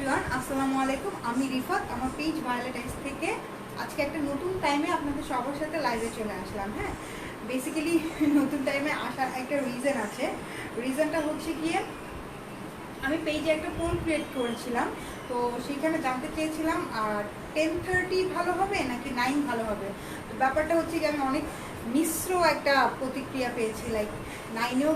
Everyone, আসসালামু আলাইকুম। আমি রিফাত, আমার পেজ ভায়োলেট আইস থেকে আজকে একটা নতুন টাইমে আপনাদের সবার সাথে লাইভে চলে আসলাম। হ্যাঁ, বেসিক্যালি নতুন টাইমে আসার একটা রিজন আছে। রিজনটা হচ্ছে গিয়ে আমি পেজে একটা পোল ক্রিয়েট করেছিলাম, তো সেইখানে জানতে চেয়েছিলাম আর 10:30 ভালো হবে নাকি 9 ভালো হবে। তো ব্যাপারটা হচ্ছে কি আমি অনেক মিশ্র একটা প্রতিক্রিয়া পেয়েছি। লাইক 9-এও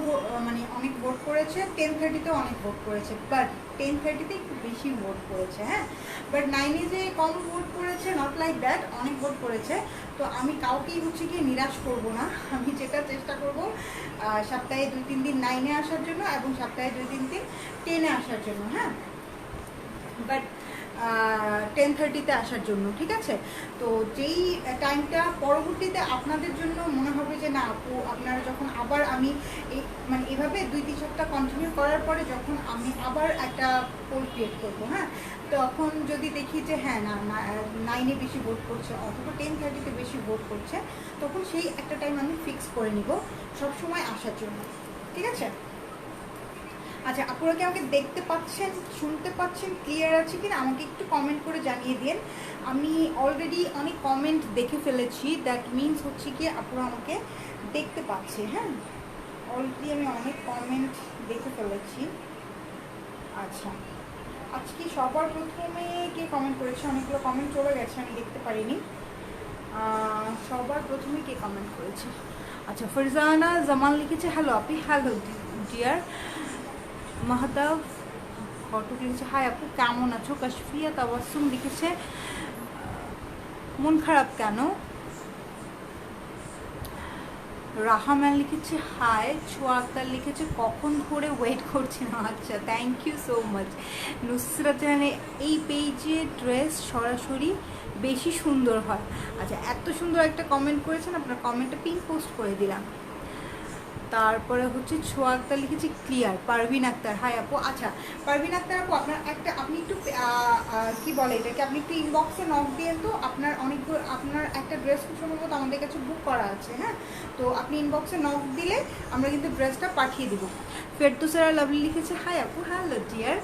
মানে অনেক ভোট করেছে, 10:30-তেও অনেক ভোট করেছে, বাট 10:30-তে একটু বেশি ভোট করেছে। হ্যাঁ, বাট 9-এ যে কম ভোট করেছে নট লাইক দ্যাট, অনেক ভোট করেছে। তো আমি কাউকেই হচ্ছে গিয়ে নিরাশ করব না। আমি যেটা চেষ্টা করব সপ্তাহে 2-3 দিন 9-এ আসার জন্য এবং সপ্তাহে 2-3 দিন 10-এ আসার জন্য। হ্যাঁ, বাট 10:30-তে আসার জন্য, ঠিক আছে? তো যেই টাইমটা পরবর্তীতে আপনাদের জন্য মনে হবে যে না আপু, আপনারা যখন আবার আমি এই মানে এভাবে 2-3 সপ্তাহ কন্টিনিউ করার পরে যখন আমি আবার একটা পোল ক্রিয়েট করবো, হ্যাঁ, তখন যদি দেখি যে হ্যাঁ না 9-এ বেশি ভোট করছে অথবা 10:30-তে বেশি ভোট করছে, তখন সেই একটা টাইম আমি ফিক্স করে নিব সবসময় আসার জন্য, ঠিক আছে? আচ্ছা, আপনারা কি আমাকে দেখতে পাচ্ছেন, শুনতে পাচ্ছেন, ক্লিয়ার আছে কিনা আমাকে একটু কমেন্ট করে জানিয়ে দিন। আমি অলরেডি অনেক কমেন্ট দেখে ফেলেছি, দ্যাট মিনস হচ্ছে কি আপনারা আমাকে দেখতে পাচ্ছে। হ্যাঁ, অলরেডি আমি অনেক কমেন্ট দেখে ফেলেছি। আচ্ছা, আজকে সবার প্রথমে কে কমেন্ট করেছে? অনেকগুলো কমেন্ট চলে গেছে, আমি দেখতে পারিনি। সবার প্রথমে কে কমেন্ট করেছে? আচ্ছা, ফরজানা জামান লিখেছে হ্যালো আপি। Hello dear. মাহতাব ফটো লিখেছে হাই আপু কেমন আছো। কাশফিয়া তাবাসসুম লিখেছে মন খারাপ কেন। রাহামান লিখেছে হাই। ছোয়া আক্তার লিখেছে কখন ধরে ওয়েট করছিলাম। আচ্ছা, thank you so much. Nusrat জানে এই পেজে ড্রেস সরাসরি বেশি সুন্দর হয়। আচ্ছা, এত সুন্দর একটা কমেন্ট করেছেন, আপনার কমেন্টটা পিন পোস্ট করে দিলাম। তারপরে হচ্ছে ছোয়া আক্তার লিখেছি ক্লিয়ার। পারভিন আক্তার হাই আপু। আচ্ছা, পারভিন আক্তার আপু, আপনার একটা আপনি একটু কি বলে এটাকে, আপনি একটু ইনবক্সে নক দিয়ে তো আপনার অনেকগুলো আপনার একটা ড্রেস খুব সম্ভবত আমাদের কাছে বুক করা আছে। হ্যাঁ, তো আপনি ইনবক্সে নক দিলে আমরা কিন্তু ড্রেসটা পাঠিয়ে দিব। ফেরদৌসারা লাভলি লিখেছে হাই আপু। Hello dear.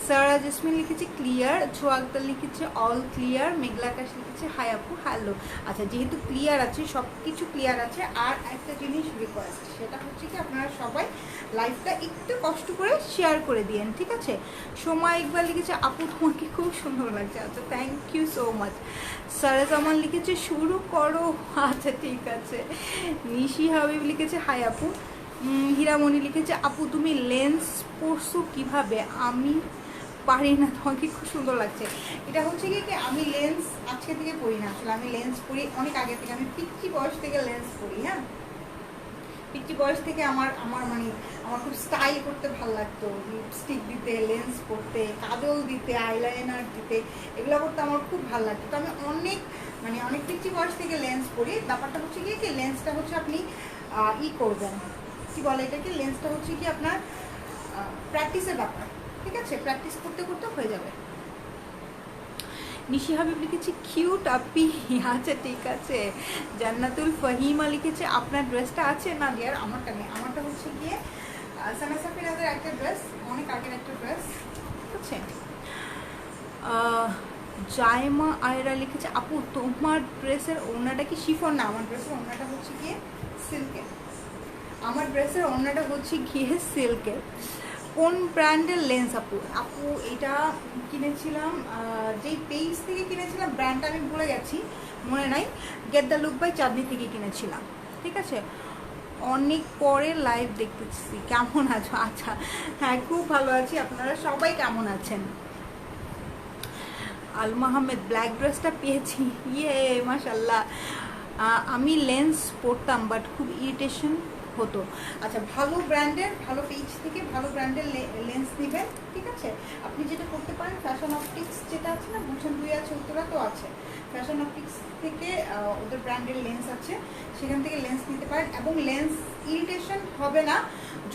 সারা জেসমিন লিখেছে ক্লিয়ার। ছোয়া আক্তার লিখেছে অল ক্লিয়ার। মেঘলা আকাশ লিখেছে হাই আপু হ্যালো। আচ্ছা, যেহেতু ক্লিয়ার আছে, সব কিছু ক্লিয়ার আছে, আর একটা জিনিস রিকোয়েস্ট, সেটা হচ্ছে কি আপনারা সবাই লাইভটা একটু কষ্ট করে শেয়ার করে দিয়েন, ঠিক আছে? সময় একবার লিখেছে আপু তোমাকে খুব সুন্দর লাগছে। আচ্ছা, থ্যাংক ইউ সো মাচ। সারা জামান লিখেছে শুরু করো। আচ্ছা, ঠিক আছে। নিশি হাবিব লিখেছে হাই আপু। হীরামণি লিখেছে আপু তুমি লেন্স পরছো কিভাবে, আমি পারি না, তোমাকে খুব সুন্দর লাগছে। এটা হচ্ছে কি আমি লেন্স আজকে থেকে পরি না, আসলে আমি লেন্স পরি অনেক আগে থেকে। আমি পিচ্চি বয়স থেকে লেন্স পরি। হ্যাঁ, পিচ্চি বয়স থেকে আমার আমার মানে আমার খুব স্টাইল করতে ভালো লাগতো। লিপস্টিক দিতে, লেন্স পরতে, কাজল দিতে, আইলাইনার দিতে, এগুলো করতে আমার খুব ভালো লাগতো। তো আমি অনেক পিচ্চি বয়স থেকে লেন্স পরি। ব্যাপারটা হচ্ছে কি লেন্সটা হচ্ছে আপনি করবেন, কি বলে এটাকে, লেন্সটা হচ্ছে কি আপনার প্র্যাকটিসের ব্যাপার, ঠিক আছে? প্র্যাকটিস করতে করতে হয়ে যাবে। নিশি হাবিব লিখেছে কিউট আপি। আচ্ছা, ঠিক আছে। জান্নাতুল ফাহিমা লিখেছে আপনার ড্রেসটা আছে না ডিয়ার? আমারটা নেই, আমারটা হচ্ছে গিয়ে সানা সাফিনাদের একটা ড্রেস, অনেক আগের একটা ড্রেস, ঠিক আছে? জায়মা আয়রা লিখেছে আপু তোমার ড্রেসের ওড়নাটা কি শিফন? না, আমার ড্রেসের ওড়নাটা হচ্ছে গিয়ে সিল্কের। আমার ড্রেসের ওড়নাটা হচ্ছে গিয়ে সিল্কের। কোন ব্র্যান্ডের লেন্স আপু? আপু এটা কিনেছিলাম যেই পেজ থেকে কিনেছিলাম, ব্র্যান্ডটা আমি ভুলে গেছি, মনে নাই। গেট দ্য লুক বাই চাঁদনি থেকে কিনেছিলাম, ঠিক আছে? অনেক পরে লাইভ দেখতেছি, কেমন আছো? আচ্ছা, হ্যাঁ, খুব ভালো আছি। আপনারা সবাই কেমন আছেন? আলমা আহমেদ ব্ল্যাক ড্রেসটা পেয়েছি, ইয়ে মাশাল্লাহ। আমি লেন্স পরতাম বাট খুব ইরিটেশন হতো। আচ্ছা, ভালো ব্র্যান্ডের, ভালো পেজ থেকে ভালো ব্র্যান্ডের লেন্স নেবেন, ঠিক আছে? আপনি যেটা করতে পারেন, ফ্যাশন অপটিক্স যেটা আছে না, ভূষণ 2 আছে, উত্তরা তো আছে, ফ্যাশন অপটিক্স থেকে ওদের ব্র্যান্ডের লেন্স আছে, সেখান থেকে লেন্স নিতে পারেন। এবং লেন্স ইরিটেশন হবে না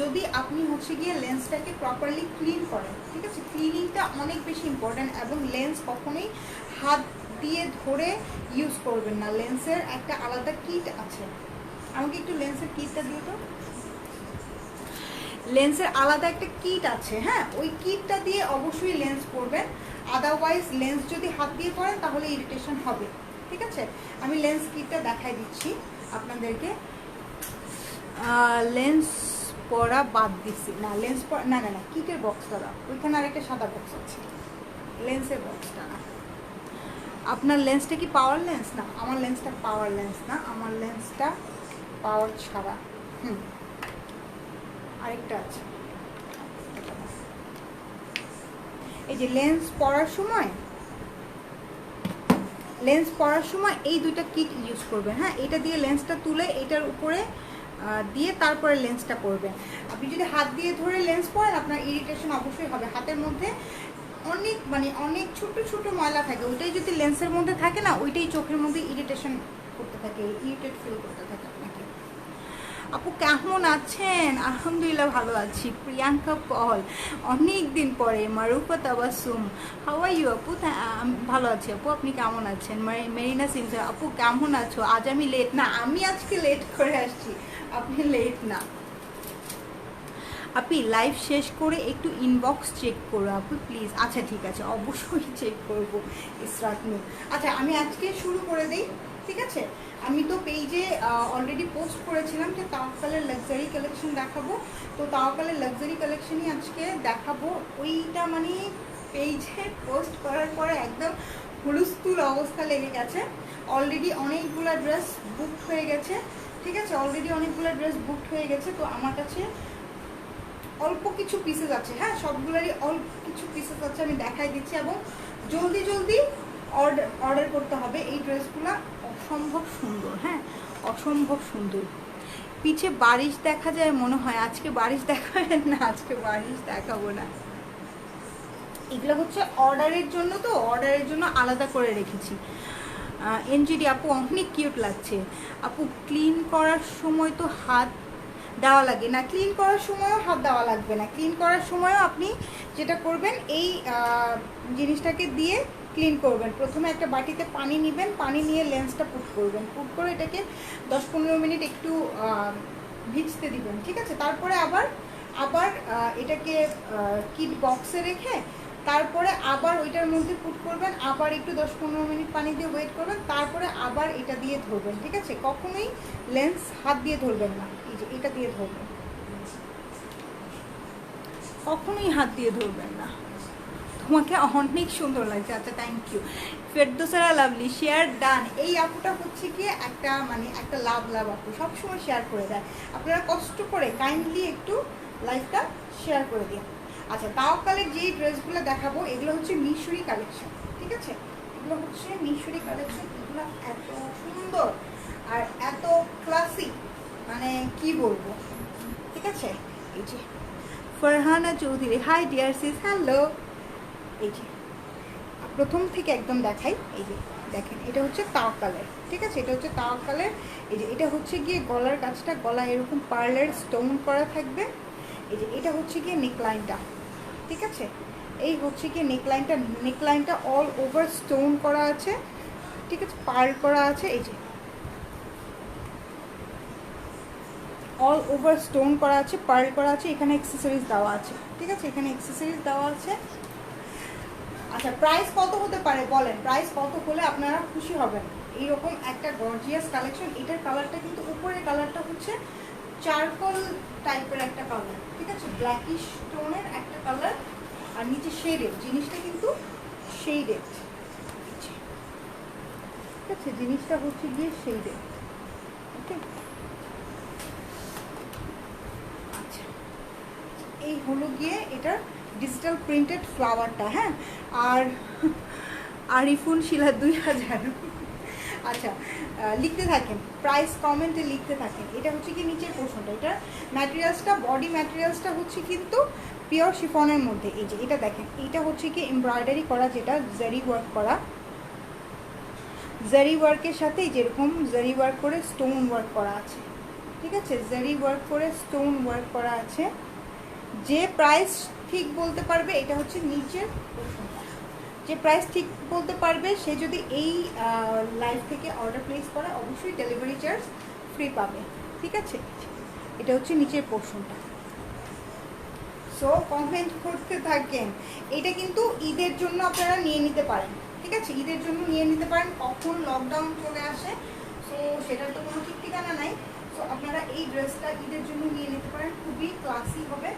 যদি আপনি হচ্ছে গিয়ে লেন্সটাকে প্রপারলি ক্লিন করেন, ঠিক আছে? ক্লিনিংটা অনেক বেশি ইম্পর্ট্যান্ট। এবং লেন্স কখনোই হাত দিয়ে ধরে ইউজ করবেন না, লেন্সের একটা আলাদা কিট আছে। আমাকে একটু লেন্সের কিটটা দিও তো। লেন্সের আলাদা একটা কিট আছে, হ্যাঁ, ওই কিটটা দিয়ে অবশ্যই লেন্স পরবেন, আদারওয়াইজ লেন্স যদি হাত দিয়ে পরেন তাহলে ইরিটেশন হবে। ঠিক আছে, আমি লেন্স কিটটা দেখাই দিচ্ছি আপনাদেরকে। লেন্স পরা বাদ দিচ্ছি না, লেন্স পরা না না না, কিটের বক্সটা দাও, ওইখানে আরেকটা সাদা বক্স আছে, লেন্সের বক্সটা না। আপনার লেন্সটা কি পাওয়ার লেন্স? না, আমার লেন্সটা পাওয়ার লেন্স না, আমার লেন্সটা পাওয়ার ছাড়া। আরেকটা আছে, এই যে লেন্স পরার সময় এই দুইটা কিট ইউজ করবেন, হ্যাঁ। এটা দিয়ে লেন্সটা তুলে এটার উপরে দিয়ে তারপরে লেন্সটা করবেন। আপনি যদি হাত দিয়ে ধরে লেন্স পরেন আপনার ইরিটেশন অবশ্যই হবে। হাতের মধ্যে অনেক ছোট ছোট ময়লা থাকে, ওইটাই যদি লেন্সের মধ্যে থাকে না, ওইটাই চোখের মধ্যে ইরিটেশন করতে থাকে, ইরিটেট ফিল করতে থাকে আপনাকে। আপু কেমন আছেন? আলহামদুলিল্লাহ ভালো আছি। প্রিয়াঙ্কা পল, অনেক দিন পরে। Marufa Tabassum, how are you আপু? ভালো আছি আপু, আপনি কেমন আছেন? মেরিনা সিনসা, আপু কেমন আছো? আজ আমি লেট না, আমি আজকে লেট করে আসছি, আপনি লেট না। আপনি লাইভ শেষ করে একটু ইনবক্স চেক করো আপু প্লিজ। আচ্ছা ঠিক আছে, অবশ্যই চেক করবো ইসরাত নূর। আচ্ছা আমি আজকে শুরু করে দিই, ঠিক আছে। আমি তো পেজে অলরেডি পোস্ট করেছিলাম যে তাওয়াক্কালের লাক্সারি কালেকশন দেখাবো, তো তাওয়াক্কালের লাক্সারি কালেকশনই আজকে দেখাবো। ওইটা মানে পেজে পোস্ট করার পরে একদম হুলস্থুল অবস্থা লেগে গেছে। অলরেডি অনেকগুলো ড্রেস বুক হয়ে গেছে, ঠিক আছে, অলরেডি অনেকগুলো ড্রেস বুক হয়ে গেছে। তো আমার কাছে অল্প কিছু পিসেস আছে, হ্যাঁ, সবগুলোরই অল্প কিছু পিসেস আছে, আমি দেখাই দিচ্ছি। এবং জলদি জলদি অর্ডার করতে হবে। এই ড্রেসগুলো অসম্ভব সুন্দর, হ্যাঁ, অসম্ভব সুন্দর। পিছে বারিশ দেখা যায় মনে হয়, আজকে বারিশ দেখাবেন না, আজকে বারিশ দেখাবো না। এগুলো হচ্ছে অর্ডারের জন্য, তো অর্ডারের জন্য আলাদা করে রেখেছি। এনজিডি আপু অনেক কিউট লাগছে আপু। ক্লিন করার সময় তো হাত দেওয়া লাগে না, ক্লিন করার সময়ও হাত দেওয়া লাগবে না। ক্লিন করার সময়ও আপনি যেটা করবেন, এই জিনিসটাকে দিয়ে ক্লিন করবেন। প্রথমে একটা বাটিতে পানি নেবেন, পানি নিয়ে লেন্সটা পুট করবেন, পুট করে এটাকে 10-15 মিনিট একটু ভিজতে দিবেন, ঠিক আছে। তারপরে আবার এটাকে কিট বক্সে রেখে তারপরে আবার ওইটার মধ্যে পুট করবেন, আবার একটু 10-15 মিনিট পানি দিয়ে ওয়েট করবেন, তারপরে আবার এটা দিয়ে ধরবেন, ঠিক আছে। কখনোই লেন্স হাত দিয়ে ধরবেন না, এই যে এটা দিয়ে ধরবেন, কখনোই হাত দিয়ে ধরবেন না। তোমাকে অনেক সুন্দর লাগছে, আচ্ছা thank you. Ferdousara Lovely, share done. এই আপুটা হচ্ছে কি একটা লাভ আপু, সবসময় শেয়ার করে দেয়। আপনারা কষ্ট করে কাইন্ডলি একটু লাইভটা শেয়ার করে দিন। আচ্ছা তাওয়াক্কালের যে ড্রেসগুলো দেখাবো এগুলো হচ্ছে মিশরি কালেকশন, ঠিক আছে, এগুলো হচ্ছে মিশরি কালেকশন। এগুলো এত সুন্দর আর এত ক্লাসি, মানে কি বলবো, ঠিক আছে। এই যে Farhana Chowdhury, hi dear sis, hello. এই যে প্রথম থেকে একদম দেখাই, এই যে দেখেন এটা হচ্ছে তাওয়াক্কালের, ঠিক আছে, এটা হচ্ছে তাওয়াক্কালের। এই যে এটা হচ্ছে গিয়ে গলার কাছটা, গলা এরকম পার্লের স্টোন করা থাকবে। এই যে এটা হচ্ছে গিয়ে নেকলাইনটা, ঠিক আছে, এই হচ্ছে গিয়ে নেকলাইনটা অল ওভার স্টোন করা আছে, ঠিক আছে, পার্ল করা আছে। এই যে অল ওভার স্টোন করা আছে, পার্ল করা আছে, এখানে অ্যাক্সেসরিজ দেওয়া আছে, ঠিক আছে, এখানে অ্যাক্সেসরিজ দেওয়া আছে। আচ্ছা প্রাইস কত হতে পারে বলেন, প্রাইস কত হলে আপনারা খুশি হবেন? এইরকম একটা গর্জিয়াস কালেকশন। এটার কালারটা কিন্তু, উপরের কালারটা হচ্ছে চারকোল টাইপের একটা কালার, ঠিক আছে, ব্ল্যাকিশ টোনের একটা কালার, আর নিচে শেডেড, জিনিসটা কিন্তু শেডেড, ঠিক আছে, জিনিসটা হচ্ছে গিয়ে শেডেড, ওকে। আচ্ছা এই হলো গিয়ে এটার ডিজিটাল প্রিন্টেড ফ্লাওয়ারটা, হ্যাঁ। আর আরিফুন শিলা 2000। আচ্ছা লিখতে থাকেন, প্রাইস কমেন্টে লিখতে থাকেন। এটা হচ্ছে কি নিচের পোর্শনটা, এটা ম্যাটেরিয়ালসটা, বডি ম্যাটেরিয়ালসটা হচ্ছে কিন্তু পিওর শিফনের মধ্যে। এই যে এটা দেখেন, এটা হচ্ছে কি এমব্রয়ডারি করা, যেটা জারি ওয়ার্ক করা, জারি ওয়ার্কের সাথে যেরকম জারি ওয়ার্ক করে স্টোন ওয়ার্ক করা আছে, ঠিক আছে, জারি ওয়ার্ক করে স্টোন ওয়ার্ক করা আছে। যে প্রাইস ঠিক বলতে পারবে, এটা হচ্ছে নিচের পোর্শনটা, যে প্রাইস ঠিক বলতে পারবে সে যদি এই লাইভ থেকে অর্ডার প্লেস করে অবশ্যই ডেলিভারি চার্জ ফ্রি পাবে, ঠিক আছে। এটা হচ্ছে নিচের পোর্শনটা, সো কমেন্ট করতে থাকেন। এটা কিন্তু ঈদের জন্য আপনারা নিয়ে নিতে পারেন, ঠিক আছে? ঈদের জন্য নিয়ে নিতে পারেন। কখন লকডাউন চলে আসে সো সেটার তো কোনো ঠিক ঠিকানা নাই। সো আপনারা এই ড্রেসটা ঈদের জন্য নিয়ে নিতে পারেন। খুবই ক্লাসি হবে,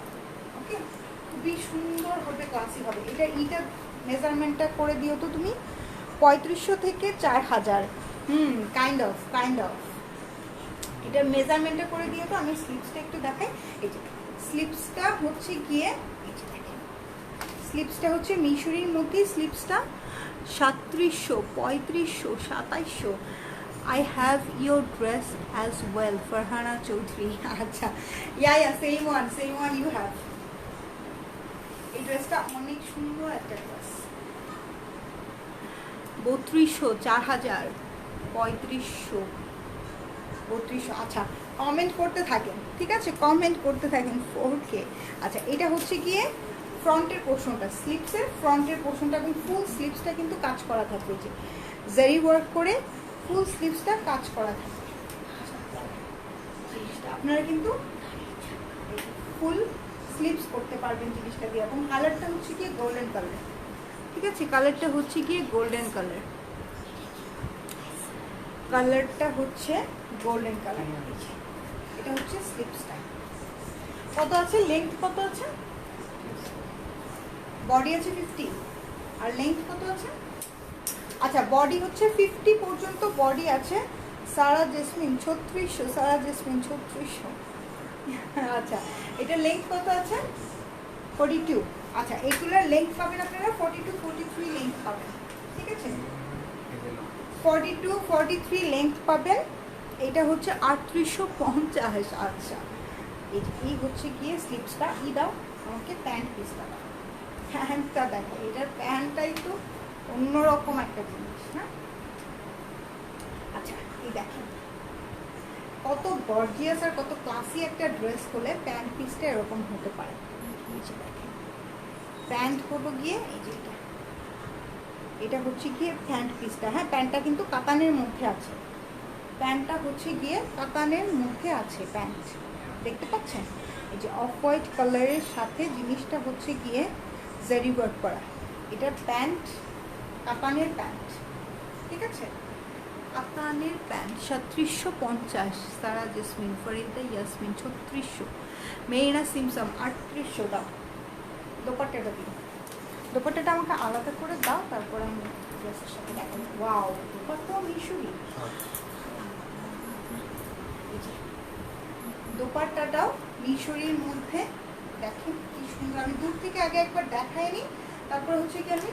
ওকে, খুবই সুন্দর হবে, ক্লাসি হবে। এটা মেজারমেন্টটা করে দিও তো তুমি, 3500 থেকে 4000। কাইন্ড অফ এটার মেজারমেন্টটা করে দিও তো। আমি স্লিপসটা একটু দেখাই। এই যে স্লিপসটা হচ্ছে গিয়ে, স্লিপসটা হচ্ছে মিশরির মধ্যে, স্লিপসটা 3700, 3500, 2700। I have your dress as well, Farhana Chaudhary. আচ্ছা, yeah, same one you have. এই ড্রেসটা অনেক সুন্দর একটা ড্রেস। 3200, 4000, 3500, 3200। আচ্ছা, কমেন্ট করতে থাকেন, ঠিক আছে? কমেন্ট করতে থাকেন। 4K। আচ্ছা, এটা হচ্ছে গিয়ে ফ্রন্টের পোর্শনটা, স্লিপসের ফ্রন্টের পোর্শনটা, এবং ফুল স্লিপসটা কিন্তু কাজ করা থাকবে, যে জারি ওয়ার্ক করে ফুল স্লিভসটা কাজ করা থাকে। আপনারা কিন্তু ফুল স্লিভস করতে পারবেন জিনিসটা দিয়ে। এবং কালারটা হচ্ছে গিয়ে গোল্ডেন কালার, ঠিক আছে? কালারটা হচ্ছে গিয়ে গোল্ডেন কালার, কালারটা হচ্ছে গোল্ডেন কালার। এটা হচ্ছে স্লিভসটা। কত আছে? লেন্থ কত আছে? বডি আছে 50, আর লেন্থ কত আছে? আচ্ছা, বডি হচ্ছে 50 পর্যন্ত বডি আছে। সারা জেসমিন 3600, সারা জেসমিন 3600। আচ্ছা, এটা লেন্থ কত আছে? 42। আচ্ছা, এগুলোর লেন্থ পাবেন আপনারা 42, 43 লেন্থ পাবেন, ঠিক আছে? 42, 43 লেন্থ পাবেন। এটা হচ্ছে 3850। আচ্ছা, এই হচ্ছে গিয়ে স্লিপসটা। দাও আমাকে প্যান্ট পিসটা দাও, প্যান্টটা দেখো। এটার প্যান্টটাই তো অন্যরকম একটা জিনিস না? আচ্ছা, এই দেখেন কত গর্জিয়াস আর কত ক্লাসি একটা ড্রেস হলে প্যান্ট পিসটা এরকম হতে পারে। দেখেন প্যান্ট হলো গিয়ে এই যে এটা হচ্ছে গিয়ে প্যান্ট পিসটা। হ্যাঁ, প্যান্টটা কিন্তু কাতানের মধ্যে আছে, প্যান্টটা হচ্ছে গিয়ে কাতানের মধ্যে আছে। প্যান্ট দেখতে পাচ্ছেন? এই যে অফ হোয়াইট কালারের সাথে জিনিসটা হচ্ছে গিয়ে জারি ওয়ার্ক করা। এটা প্যান্ট, কাতানের প্যান্ট, ঠিক আছে? কাতানের প্যান্ট 3750। সারা জেসমিন, ফরিদা ইয়াসমিন 3600, মেরিনা সিমসাম 3800। দাও দোপাট্টাটা দিও, দোপাট্টাটা আমাকে আলাদা করে দাও, তারপরে আমি ড্রেসের সাথে দেখাবো। ওয়াও, দোপাট্টা মিশুরি। দোপাট্টাটাও মিশরির মধ্যে, দেখেন কি সুন্দর। আমি দূর থেকে আগে একবার দেখাইনি, তারপর হচ্ছে কি আমি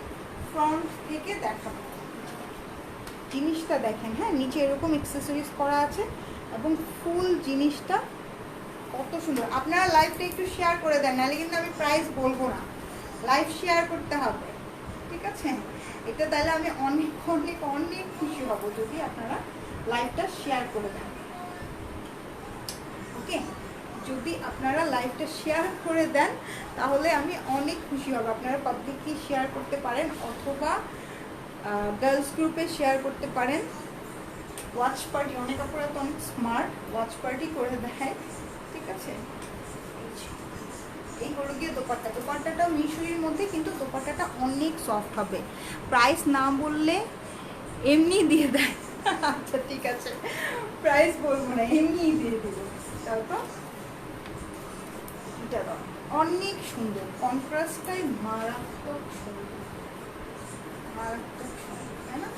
ফ্রন্ট থেকে দেখাবো। জিনিসটা দেখেন, হ্যাঁ, নিচে এরকম অ্যাক্সেসরিজ করা আছে এবং ফুল জিনিসটা কত সুন্দর। আপনারা লাইভটা একটু শেয়ার করে দেন, নাহলে কিন্তু আমি প্রাইস বলবো না। লাইভ শেয়ার করতে হবে, ঠিক আছে? এটা তাহলে আমি অনেক অনেক অনেক খুশি হব যদি আপনারা লাইভটা শেয়ার করে দেন, ওকে? যদি আপনারা লাইভটা শেয়ার করে দেন তাহলে আমি অনেক খুশি হব। আপনারা পাবলিকলি শেয়ার করতে পারেন অথবা গার্লস গ্রুপে শেয়ার করতে পারেন। ওয়াচ পার্টি, অনেক আপুরা তো অনেক স্মার্ট, ওয়াচ পার্টি করে দেয়, ঠিক আছে? এই হলো গিয়ে দোপাট্টা। দোপাট্টাটাও মিশরির মধ্যে, কিন্তু দোপাট্টাটা অনেক সফট হবে। প্রাইস না বললে এমনি দিয়ে দেয়। আচ্ছা, ঠিক আছে, প্রাইস বলবো না, এমনি দিয়ে দেবো। তারপর এটা দাও, অনেক সুন্দর, কন্ট্রাস্টটাই মারাত্মক সুন্দর, মারাত্মক সুন্দর, তাই না?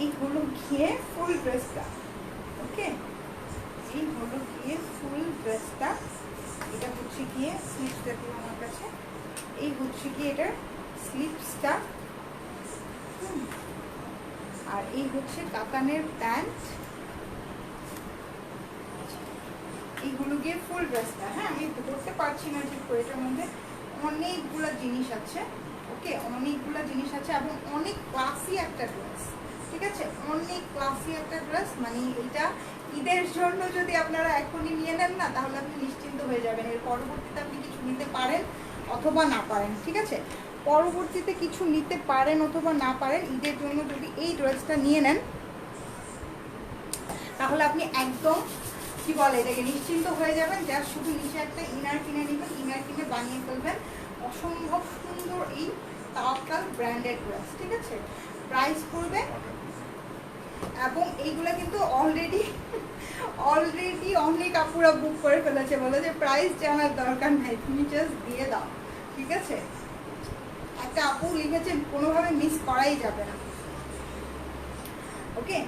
এই হলো গিয়ে ফুল ড্রেসটা, ওকে? এই হলো গিয়ে ফুল ড্রেসটা। এটা হচ্ছে গিয়ে স্লিভসটা দিও আমার কাছে। এই হচ্ছে গিয়ে এটার স্লিভসটা, আর এই হচ্ছে কাতানের প্যান্ট। এইগুলো গিয়ে ফুল ড্রেসটা। হ্যাঁ, আমি ধরতে পারছি না ঠিক করে, এটার মধ্যে অনেকগুলো জিনিস আছে, ওকে? অনেকগুলো জিনিস আছে এবং অনেক ক্লাসি একটা ড্রেস, ঠিক আছে? অনেক ক্লাসি একটা ড্রেস। মানে এটা ঈদের জন্য যদি আপনারা এখনই নিয়ে নেন না, তাহলে আপনি নিশ্চিন্ত হয়ে যাবেন। এর পরবর্তীতে আপনি কিছু নিতে পারেন অথবা না পারেন, ঠিক আছে? পরবর্তীতে কিছু নিতে পারেন অথবা না পারেন। ঈদের জন্য যদি এই ড্রেসটা নিয়ে নেন তাহলে আপনি একদম কি বলে এটাকে, নিশ্চিন্ত হয়ে যাবেন। যা শুধু নিচে একটা ইনার কিনে নেবেন, ইনার কিনে বানিয়ে ফেলবেন অসম্ভব সুন্দর এই তাওয়াক্কাল ব্র্যান্ডেড ড্রেস। ঠিক আছে, প্রাইস পড়বে, এবং এইগুলো কিন্তু অলরেডি অনেক আপুরা বুক করে ফেলেছে, বলে যে প্রাইস জানার দরকার নাই, তুমি জাস্ট দিয়ে দাও। ঠিক আছে, একটা আপু লিখেছেন কোনোভাবে মিস করাই যাবে না। ওকে,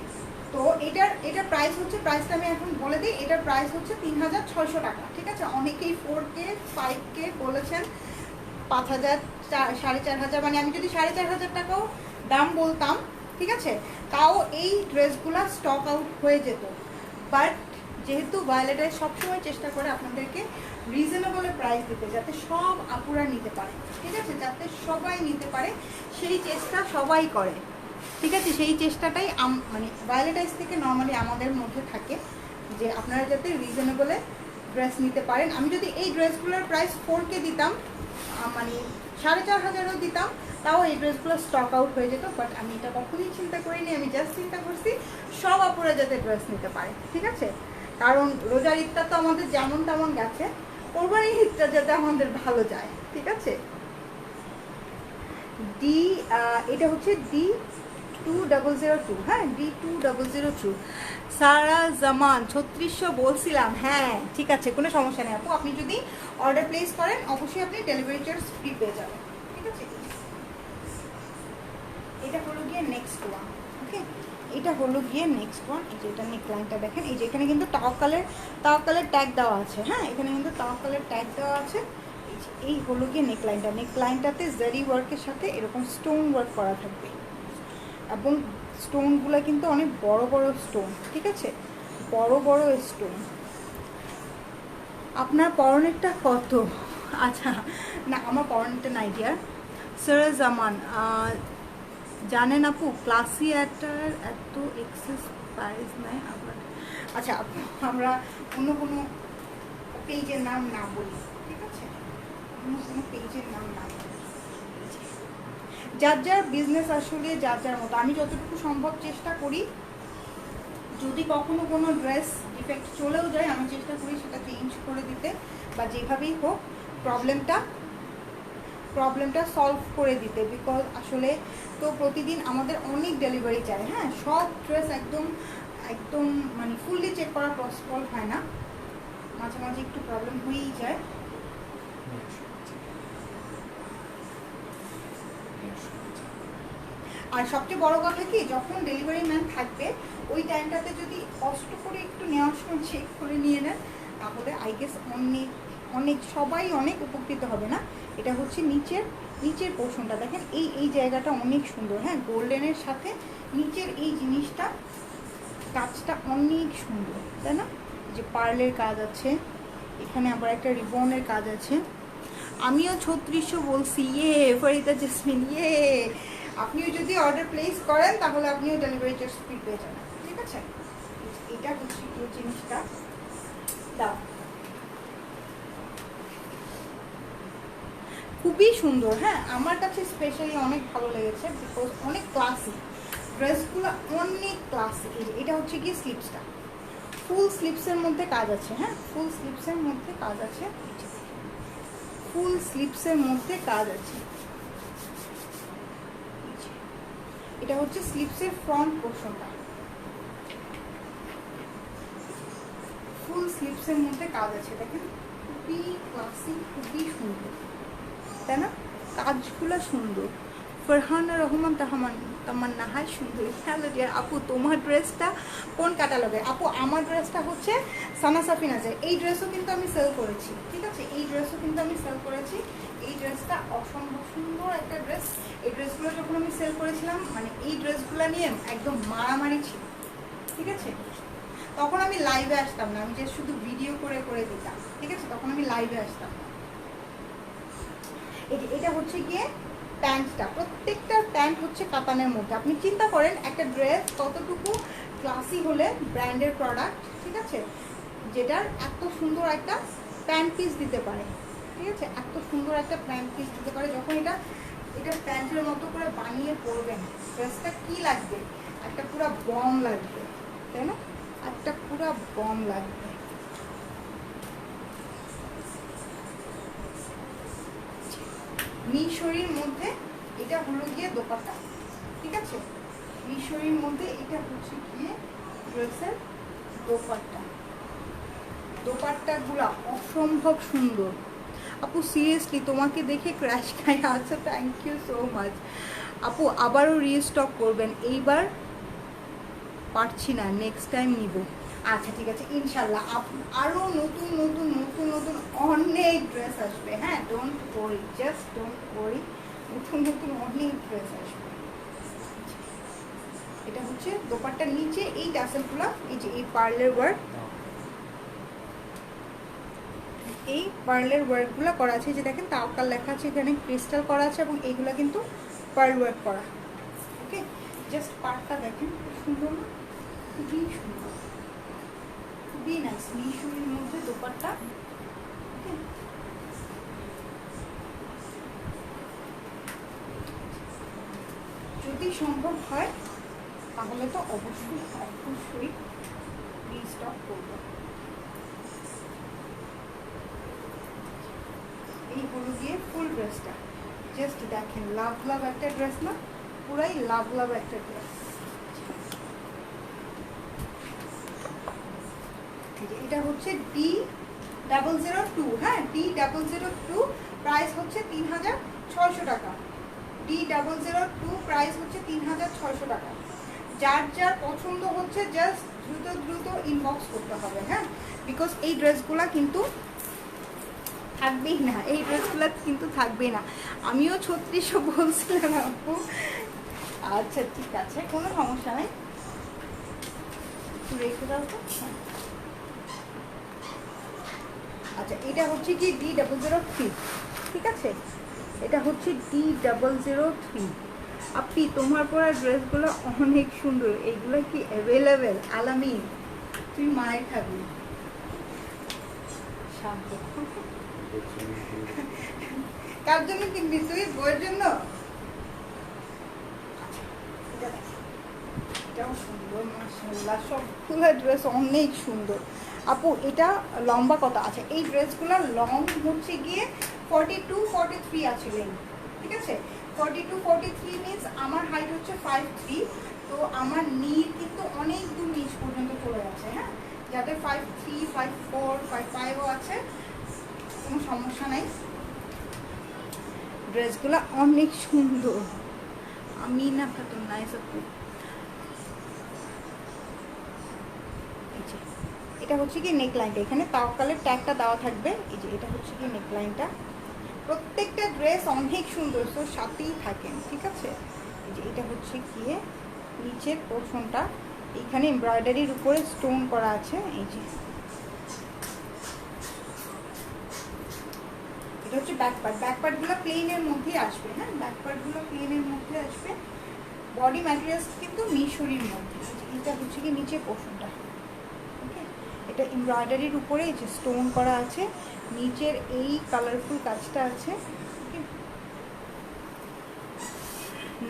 তো এটার প্রাইস হচ্ছে, প্রাইসটা আমি এখন বলে দিই, এটার প্রাইস হচ্ছে 3600 টাকা। ঠিক আছে, অনেকেই 4K 5K বলেছেন, 5000 4500, মানে আমি যদি 4500 টাকাও দাম বলতাম, ঠিক আছে, তাও এই ড্রেসগুলো স্টক আউট হয়ে যেত। বাট যেহেতু ভায়োলেটাই সবসময় চেষ্টা করে আপনাদেরকে রিজনেবল প্রাইস দিতে, যাতে সব আপুরা নিতে পারে। ঠিক আছে, যাতে সবাই নিতে পারে, সেই চেষ্টা সবাই করে। ঠিক আছে, সেই চেষ্টাটাই মানে ভায়োলেটাইজ থেকে নর্মালি আমাদের মধ্যে থাকে, যে আপনারা যাতে রিজনেবলে ড্রেস নিতে পারেন। আমি যদি এই ড্রেসগুলোর প্রাইস 4K দিতাম, মানে 4500ও দিতাম, তাও এই ড্রেসগুলো স্টক আউট হয়ে যেত। বাট আমি এটা কখনোই চিন্তা করিনি, আমি জাস্ট চিন্তা করছি সব আপুরা যাতে ড্রেস নিতে পারে। ঠিক আছে, কারণ রোজার ঈদটা তো আমাদের যেমন তেমন গেছে, কোরবানির ঈদটা যাতে আমাদের ভালো যায়। ঠিক আছে, এটা হচ্ছে D2002, হ্যাঁ D2002। সারা জামান 3600 বলছিলাম, হ্যাঁ ঠিক আছে, কোনো সমস্যা নেই আপু, আপনি যদি অর্ডার প্লেস করেন অবশ্যই আপনি ডেলিভারি চার্জ ফ্রি পেয়ে যাবেন। ঠিক আছে, এটা হলো গিয়ে নেক্সট ওয়ান। ওকে, এটা হলো গিয়ে নেক্সট ওয়ান। এই যে এটা নেকলাইনটা দেখেন, এই যে এখানে কিন্তু তাওয়াক্কালের ট্যাগ দেওয়া আছে। হ্যাঁ, এখানে কিন্তু তাওয়াক্কালের ট্যাগ দেওয়া আছে। এই হলো গিয়ে নেকলাইনটাতে জারি ওয়ার্কের সাথে এরকম স্টোন ওয়ার্ক করা থাকবে, এবং স্টোনগুলো কিন্তু অনেক বড় বড় স্টোন। ঠিক আছে, বড় বড় স্টোন। আপনার পরনেরটা কত? আচ্ছা না, আমার পরনেরটা নাই ডিয়ার। সারা জামান জানেন আপু, ক্লাসি অ্যাটার এত এক্সেস প্রাইস নাই আবার। আচ্ছা, আমরা অন্য কোনো পেজের নাম না বলি। ঠিক আছে, অন্য কোনো পেজের নাম না বলি। যার যার বিজনেস আসলে যার যার মতো। আমি যতটুকু সম্ভব চেষ্টা করি, যদি কখনো কোনো ড্রেস ডিফেক্ট চলেও যায়, আমি চেষ্টা করি সেটা চেঞ্জ করে দিতে, বা যেভাবেই হোক প্রবলেমটা সলভ করে দিতে। বিকজ আসলে তো প্রতিদিন আমাদের অনেক ডেলিভারি চাই। হ্যাঁ, সব ড্রেস একদম মানে ফুললি চেক করা পসিবল হয় না, মাঝে মাঝে একটু প্রবলেম হয়েই যায়। আর সবচেয়ে বড় কথা কি, যখন ডেলিভারি ম্যান থাকবে ওই টাইমটাতে যদি কষ্ট করে একটু নেওয়ার সময় চেক করে নিয়ে নেন, তাহলে আই গেস অনেক সবাই অনেক উপকৃত হবে। না, এটা হচ্ছে নিচের পোর্শনটা দেখেন, এই জায়গাটা অনেক সুন্দর। হ্যাঁ, গোল্ডেনের সাথে নিচের এই জিনিসটা, কাজটা অনেক সুন্দর, তাই না? যে পার্লের কাজ আছে, এখানে আবার একটা রিবনের কাজ আছে। আমিও 3600 বলছি, ফরিদা জেসমিন, আপনিও যদি অর্ডার প্লেস করেন তাহলে আপনিও ডেলিভারি চার্জ ফ্রি পেয়ে যাবেন। ঠিক আছে, এটা হচ্ছে এই জিনিসটা দাও, খুবই সুন্দর। হ্যাঁ, আমার কাছে স্পেশালি অনেক ভালো লেগেছে, বিকজ অনেক ক্লাসি ড্রেসগুলো, অনেক ক্লাসি। এটা হচ্ছে কি স্লিপসটা, ফুল স্লিপসের মধ্যে কাজ আছে। হ্যাঁ, ফুল স্লিপসের মধ্যে কাজ আছে, ফুল স্লিপসের মধ্যে কাজ আছে। এটা হচ্ছে স্লিপসের ফ্রন্ট পোর্শনটা, ফুল স্লিপসের মধ্যে কাজ আছে। দেখেন, খুবই ক্লাসি, খুবই সুন্দর, তাই না? কাজগুলো সুন্দর। ফরহানা রহমান তামান্না, হাই সুন্দর। হ্যালো ডিয়ার আপু, তোমার ড্রেসটা কোন ক্যাটালগে? আপু, আমার ড্রেসটা হচ্ছে সানা সাফিনাজের। এই ড্রেসও কিন্তু আমি সেল করেছি। ঠিক আছে, এই ড্রেসও কিন্তু আমি সেল করেছি। এই ড্রেসটা অসম্ভব সুন্দর একটা ড্রেস। এই ড্রেসগুলো যখন আমি সেল করেছিলাম, মানে এই ড্রেসগুলো নিয়ে একদম মারামারি ছিল। ঠিক আছে, তখন আমি লাইভে আসতাম না, আমি যে শুধু ভিডিও করে করে দিতাম। ঠিক আছে, তখন আমি লাইভে আসতাম না। এটা হচ্ছে গিয়ে প্যান্টটা, প্রত্যেকটা প্যান্ট হচ্ছে কাতানের মধ্যে। আপনি চিন্তা করেন একটা ড্রেস কতটুকু ক্লাসি হলে ব্র্যান্ডের প্রোডাক্ট, ঠিক আছে, যেটার এত সুন্দর একটা প্যান্ট পিস দিতে পারে। ঠিক আছে, এত সুন্দর একটা প্যান্ট পিস দিতে পারে। যখন এটা প্যান্টের মতো করে বানিয়ে পরবেন, ড্রেসটা কি লাগবে? একটা পুরো বম লাগবে, তাই না? একটা পুরো বম লাগবে। মিশরির মধ্যে এটা হলো গিয়ে দোপাট্টা, ঠিক আছে? মিশরির মধ্যে এটা হচ্ছে গিয়ে ড্রেসের দোপাট্টা। দোপাট্টাগুলো অসম্ভব সুন্দর আপু, সিরিয়াসলি তোমাকে দেখে ক্র্যাশ খাই। আচ্ছা, থ্যাংক ইউ সো মাচ আপু। আবারও রিস্টক করবেন, এইবার পারছি না, নেক্সট টাইম নিব। আচ্ছা ঠিক আছে, ইনশাল্লাহ আরও নতুন নতুন নতুন নতুন অনেক ড্রেস আসবে। হ্যাঁ, don't worry, just don't worry, নতুন নতুন অনেক ড্রেস আসবে। এটা হচ্ছে দোপাট্টার নিচে এই টাসেলগুলো, এই যে এই পার্লের ওয়ার্ক, এই পার্লের ওয়ার্কগুলো করা আছে, যে দেখেন তাওকাল লেখা আছে, এখানে ক্রিস্টাল করা আছে এবং এইগুলো কিন্তু পার্ল ওয়ার্ক করা। ওকে, জাস্ট পার্টটা দেখেন, খুব সুন্দর না? খুবই সুন্দর, খুবই নাইস। মিশরির মধ্যে দোপাট্টা। ওকে, যদি সম্ভব হয় তাহলে তো অবশ্যই অবশ্যই রিস্টক করবো। এই হলো গিয়ে ফুল ড্রেসটা, জাস্ট দেখেন, লাভ লাভ একটা ড্রেস না? পুরাই লাভ লাভ একটা ড্রেস। এটা হচ্ছে D002, হ্যাঁ, D002, প্রাইস হচ্ছে 3600 টাকা। D002 প্রাইস হচ্ছে 3600 টাকা। যার যার পছন্দ হচ্ছে জাস্ট দ্রুত দ্রুত ইনবক্স করতে হবে, হ্যাঁ, বিকজ এই ড্রেসগুলা কিন্তু থাকবেই না, এই ড্রেসগুলো কিন্তু থাকবেই না। আমিও 3600 বলছিলাম আপু। আচ্ছা ঠিক আছে, কোনো সমস্যা নেই, একটু রেখে দাও তো। আচ্ছা, এটা হচ্ছে কি D003, ঠিক আছে? এটা হচ্ছে D003। আপনি তোমার পরা ড্রেসগুলো অনেক সুন্দর, এইগুলো কি অ্যাভেলেবেল? আলামিন, তুই মায়ের খাবি, শান্ত। কার জন্য কিনবি তুই? বইয়ের জন্য? এটাও সুন্দর, মাশাআল্লাহ, সবগুলো ড্রেস অনেক সুন্দর আপু। এটা লম্বা কত আছে? এই ড্রেসগুলোর লং হচ্ছে গিয়ে 42-43 আছে লেন্থ, ঠিক আছে? 42-43 মিনস আমার হাইট হচ্ছে 5'3", তো আমার নির কিন্তু অনেক দূর নিচ পর্যন্ত চলে যাচ্ছে। হ্যাঁ, যাদের 5'3", 5'4", 5'5"ও আছে, কোনো সমস্যা নাই। ড্রেসগুলো অনেক সুন্দর। আমি না খাতুন নাইস আপু। এটা হচ্ছে কি নেকলাইনটা, এখানে তাওকালের ট্যাগটা দেওয়া থাকবে, এই যে এটা হচ্ছে কি নেকলাইনটা। প্রত্যেকটা ড্রেস অনেক সুন্দর, তো সাথেই থাকেন, ঠিক আছে? এই যে এটা হচ্ছে গিয়ে নিচের পোর্শনটা, এইখানে এমব্রয়ডারির উপরে স্টোন করা আছে। এই যে এটা হচ্ছে ব্যাকপার্ট, ব্যাকপার্টগুলো প্লেনের মধ্যেই আসবে। হ্যাঁ, ব্যাকপার্টগুলো প্লেনের মধ্যে আসবে। বডি ম্যাটেরিয়ালস কিন্তু মিশরির মধ্যে। এটা হচ্ছে কি নিচের পোর্শনটা, ওকে? এটা এমব্রয়ডারির উপরে এই যে স্টোন করা আছে, নিচের এই কালারফুল কাজটা আছে।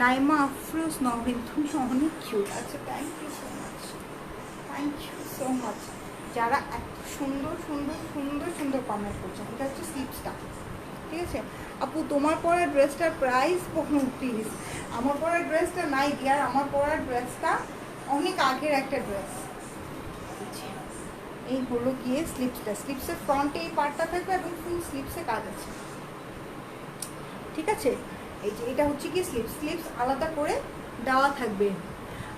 নাইমা আফরোজ নবীন, তুমি অনেক কিউট। আচ্ছা, thank you so much, thank you so much যারা এত সুন্দর সুন্দর সুন্দর সুন্দর কমেন্ট করছেন। এটা হচ্ছে স্লিপসটা, ঠিক আছে আপু? তোমার পরা ড্রেসটার প্রাইস বলুন প্লিজ। আমার পরা ড্রেসটা নাই ডিয়ার, আমার পরা ড্রেসটা অনেক আগের একটা ড্রেস। এই হলো গিয়ে স্লিপসটা, স্লিপসের ফ্রন্টে এই পার্টটা থাকবে এবং ফুল স্লিপসে কাজ আছে, ঠিক আছে? এই যে এটা হচ্ছে কি স্লিপস, স্লিপস আলাদা করে দেওয়া থাকবে।